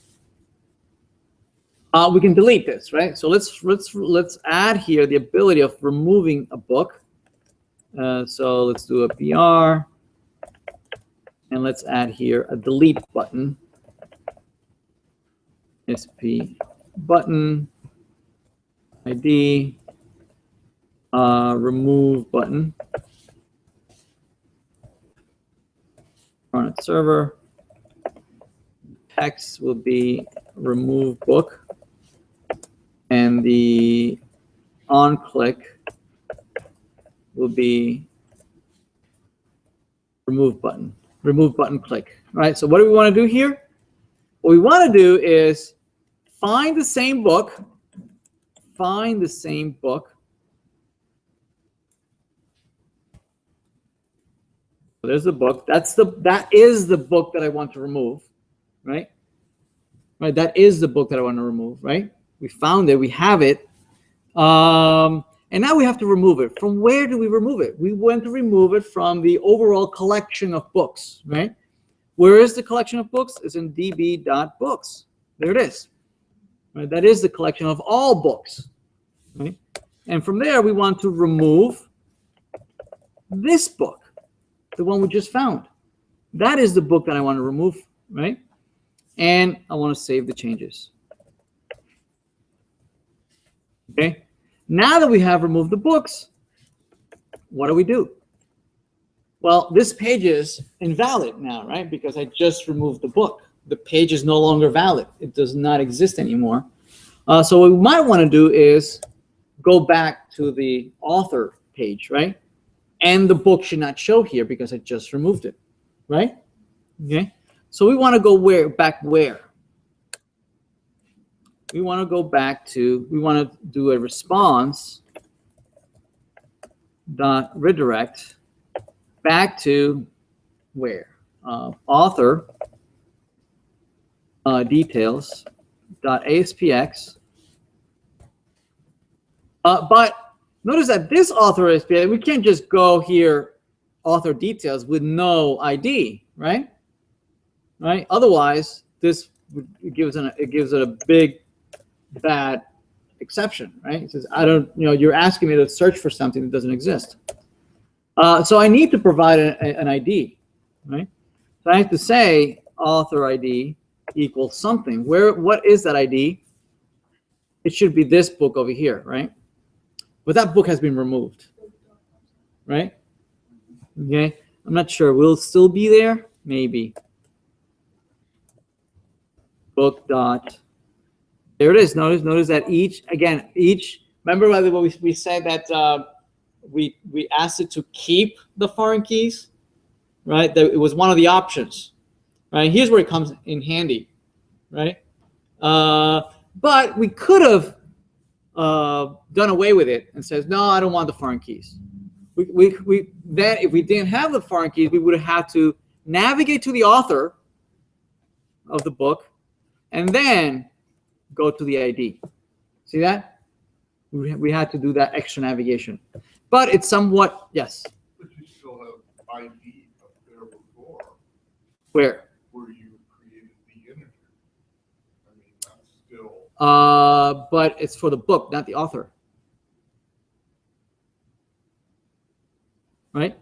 We can delete this, right? So let's add here the ability of removing a book. So let's do a BR, and let's add here a delete button. SP button ID remove button. Run at server. Text will be remove book. And the on click will be remove button click. All right, so what do we want to do here? What we want to do is find the same book, So there's the book. That is the book that I want to remove, right? Right, that is the book that I want to remove, right? We found it, we have it. And now we have to remove it. From where do we remove it? We want to remove it from the overall collection of books, right? Where is the collection of books? It's in db.books. There it is. Right? That is the collection of all books, right? And from there, we want to remove this book, the one we just found. That is the book that I want to remove, right? And I want to save the changes. Okay. Now that we have removed the books, what do we do? Well, this page is invalid now, right? Because I just removed the book. The page is no longer valid. It does not exist anymore. So what we might want to do is go back to the author page, right? And the book should not show here because I just removed it, right? Okay. So we want to go back where? We want to go back to, we want to do a response dot redirect back to where? Author details dot ASPX. But notice that this author ASPX, we can't just go here author details with no ID, right? right? Otherwise, this gives it a big bad exception, right? It says, I don't, you're asking me to search for something that doesn't exist. So I need to provide an ID, right? So I have to say author ID equals something. What is that ID? It should be this book over here, right? But that book has been removed, right? Okay, I'm not sure. Will it still be there? Maybe. Book dot. There it is. Notice that each. Remember what we said that we asked it to keep the foreign keys, right? That it was one of the options, right? Here's where it comes in handy, right? But we could have done away with it and says, no, I don't want the foreign keys. Then if we didn't have the foreign keys, we would have had to navigate to the author of the book and then go to the ID. See that? We had to do that extra navigation. But it's somewhat, yes. But you still have ID up there before. Where? Where you created the integer. I mean, that's still. But it's for the book, not the author. Right?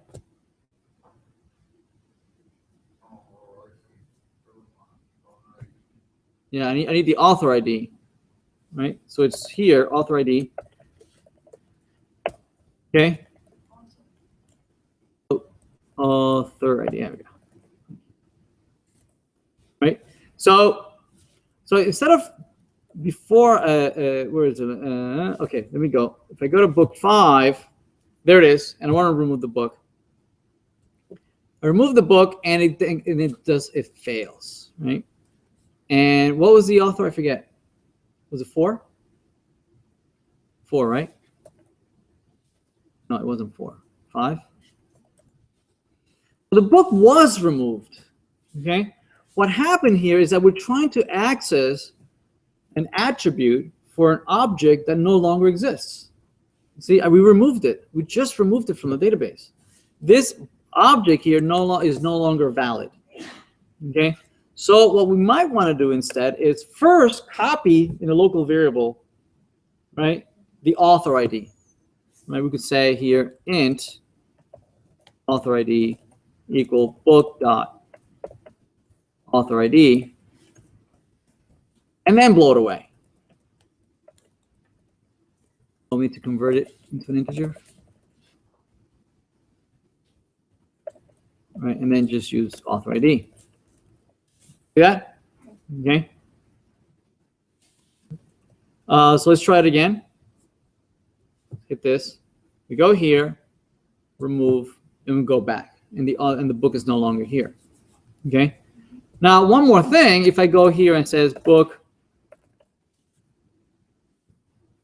Yeah, I need the author ID. Right? So it's here, author ID. Okay. Author ID. There we go. Right. So instead of before, where is it? Okay, let me go. If I go to book 5, there it is, and I want to remove the book. I remove the book, and it fails, right? And what was the author? I forget. Was it 4? 4, right? No, it wasn't 4. 5. The book was removed. Okay. What happened here is that we're trying to access an attribute for an object that no longer exists. See, we removed it. We just removed it from the database. This object here is no longer valid. Okay. So what we might want to do instead is first copy in a local variable, right, the author ID. Right, we could say here int author ID equal book dot author ID, and then blow it away. I'll need to convert it into an integer. Right, and then just use author ID. See that? Okay. So let's try it again. Hit this. We go here, remove, and we go back, and the book is no longer here. Okay. Now one more thing. If I go here and it says book,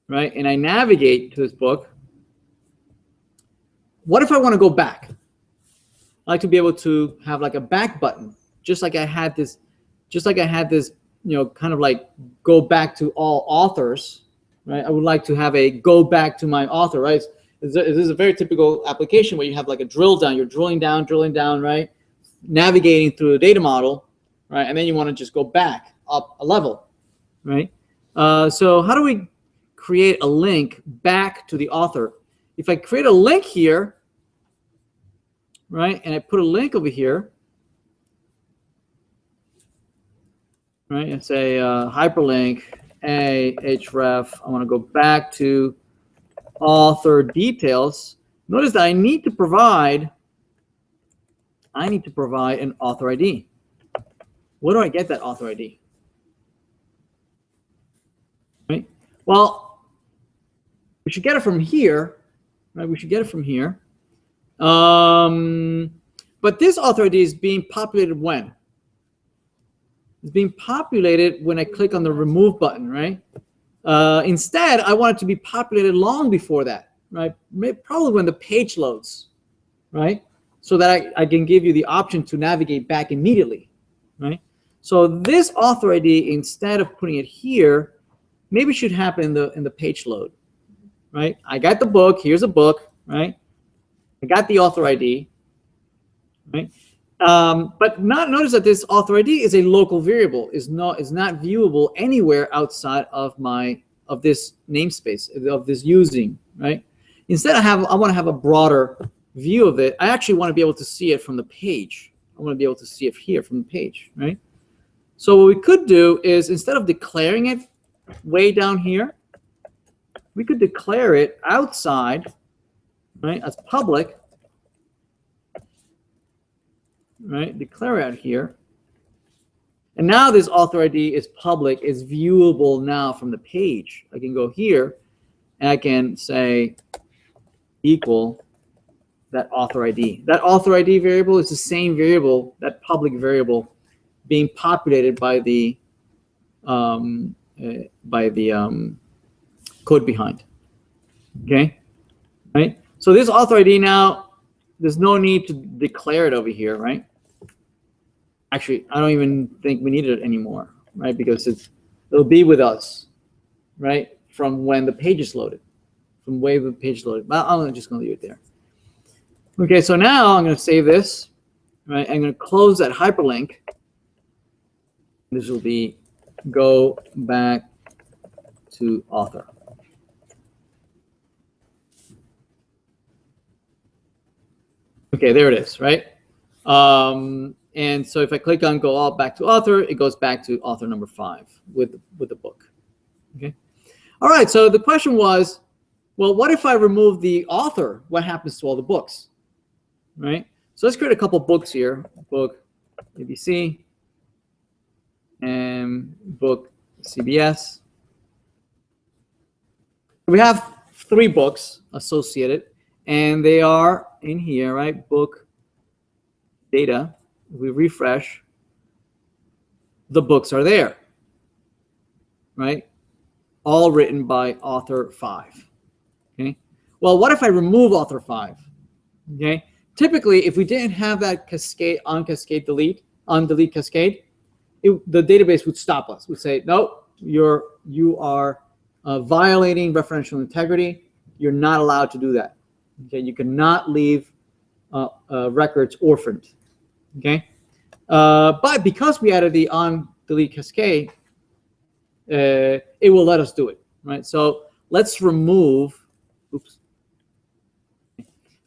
right, and I navigate to this book, what if I want to go back? I like to be able to have like a back button, just like I had this, kind of like go back to all authors, right? I would like to have a go back to my author, right? This is a very typical application where you have like a drill down. You're drilling down, right? Navigating through the data model, right? And then you want to just go back up a level, right? So how do we create a link back to the author? If I create a link here, right, and I put a link over here, right, and say hyperlink href, I want to go back to author details. Notice that I need to provide an author ID. Where do I get that author ID? Right? Well, we should get it from here, right? We should get it from here. But this author ID is being populated when? It's being populated when I click on the remove button, right? Instead, I want it to be populated long before that, right? Probably when the page loads, right? So that I can give you the option to navigate back immediately, right? So this author ID, instead of putting it here, maybe should happen in the page load, right? I got the book. Here's a book, right? I got the author ID, right? But notice that this author ID is a local variable, is not viewable anywhere outside of this namespace, of this using, right? Instead, I want to have a broader view of it. I actually want to be able to see it from the page. I want to be able to see it here from the page, right? So what we could do is, instead of declaring it way down here, we could declare it outside, right, as public, right? Declare it out here. And now this author ID is public, is viewable now from the page. I can go here and I can say equal that author ID. That author ID variable is the same variable, that public variable, being populated by the code behind. Okay, right? So this author ID now, there's no need to declare it over here, right? Actually, I don't even think we need it anymore, right? Because it'll be with us, right, from when the page is loaded, from way the page is loaded. But I'm just going to leave it there. Okay, so now I'm going to save this, right? I'm going to close that hyperlink. This will be go back to author. Okay, there it is, right? And so if I click on go all back to author, it goes back to author number 5 with the book. Okay. All right. So the question was, well, what if I remove the author? What happens to all the books? Right. So let's create a couple books here. Book ABC and book CBS. We have 3 books associated, and they are in here, right? Book data. We refresh, the books are there, right? All written by author 5. Okay. Well, what if I remove author 5? Okay. Typically, if we didn't have that cascade, on cascade delete, on delete cascade, the database would stop us. Would say, no, you are violating referential integrity. You're not allowed to do that. Okay. You cannot leave records orphaned. Okay, but because we added the on delete cascade, it will let us do it, right? So let's remove, oops.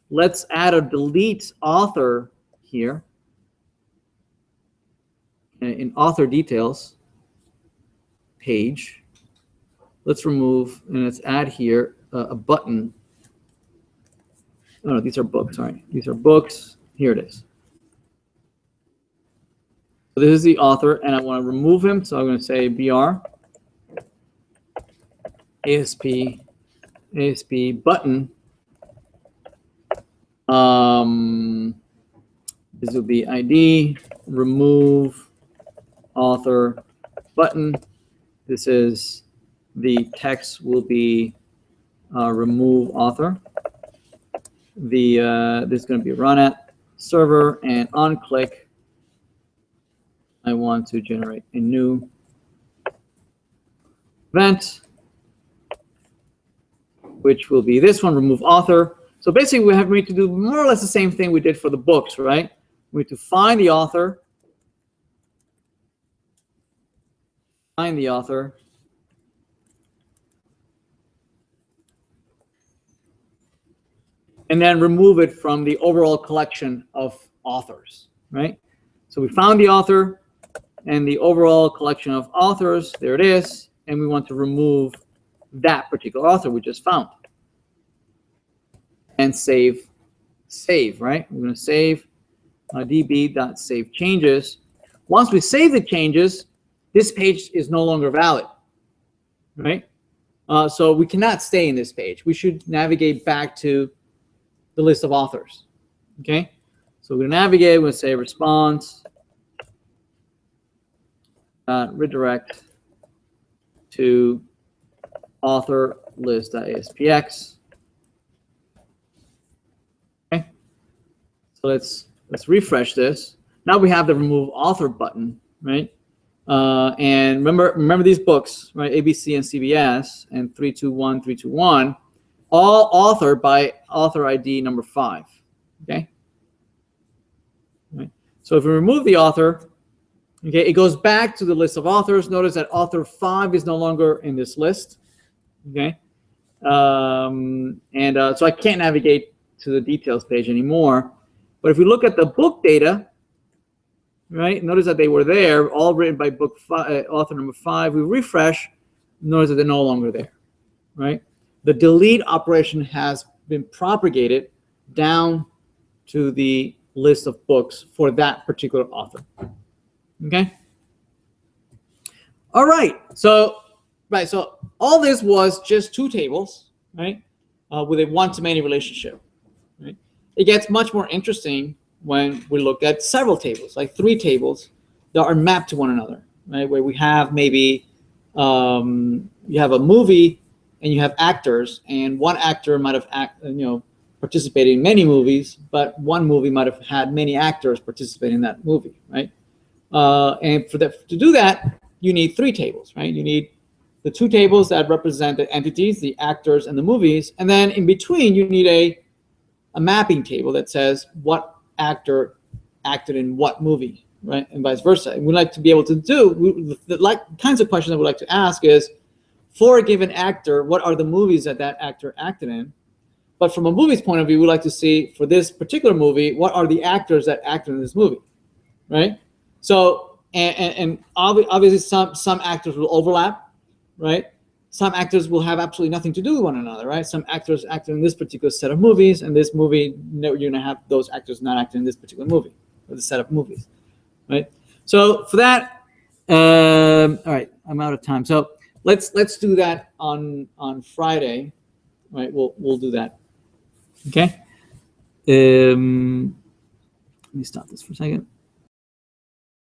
Let's add a delete author here in author details page. Let's remove, and let's add here a button. Oh, no, these are books, sorry. These are books. Here it is. So this is the author, and I want to remove him. So I'm going to say br ASP button. This will be ID remove author button. This is the text will be remove author. This is going to be run at server, and on click, I want to generate a new event, which will be this one, remove author. So basically, we need to do more or less the same thing we did for the books, right? We need to find the author, and then remove it from the overall collection of authors, right? So we found the author and the overall collection of authors, there it is, and we want to remove that particular author we just found. And save, right? We're going to save db.save changes. Once we save the changes, this page is no longer valid, right? So we cannot stay in this page. We should navigate back to the list of authors, okay? So we're going to navigate, we're going to say response, redirect to author list.aspx. Okay, so let's refresh this. Now we have the remove author button, right? And remember these books, right? ABC and CBS and 321, 321, all authored by author ID number 5. Okay. Right. So if we remove the author, okay, it goes back to the list of authors. Notice that author 5 is no longer in this list. Okay, so I can't navigate to the details page anymore. But if we look at the book data, right, notice that they were there, all written by author number 5. We refresh, notice that they're no longer there, right? The delete operation has been propagated down to the list of books for that particular author. Okay. All right. So all this was just 2 tables, right, with a one-to-many relationship. Right. It gets much more interesting when we look at several tables, like 3 tables that are mapped to one another, right? Where we have maybe you have a movie and you have actors, and one actor might have participated in many movies, but one movie might have had many actors participating in that movie, right? And to do that, you need 3 tables, right? You need the 2 tables that represent the entities, the actors, and the movies, and then in between you need a mapping table that says what actor acted in what movie, right, and vice versa. And we like to be able to do the kinds of questions that we like to ask is, for a given actor, what are the movies that actor acted in? But from a movie's point of view, we like to see, for this particular movie, what are the actors that acted in this movie, right? So, and obviously some actors will overlap, right? Some actors will have absolutely nothing to do with one another, right? Some actors acted in this particular set of movies, and this movie, you're going to have those actors not acting in this particular movie, or the set of movies, right? So for that, all right, I'm out of time. So let's do that on Friday, right? We'll do that. Okay. Let me stop this for a second.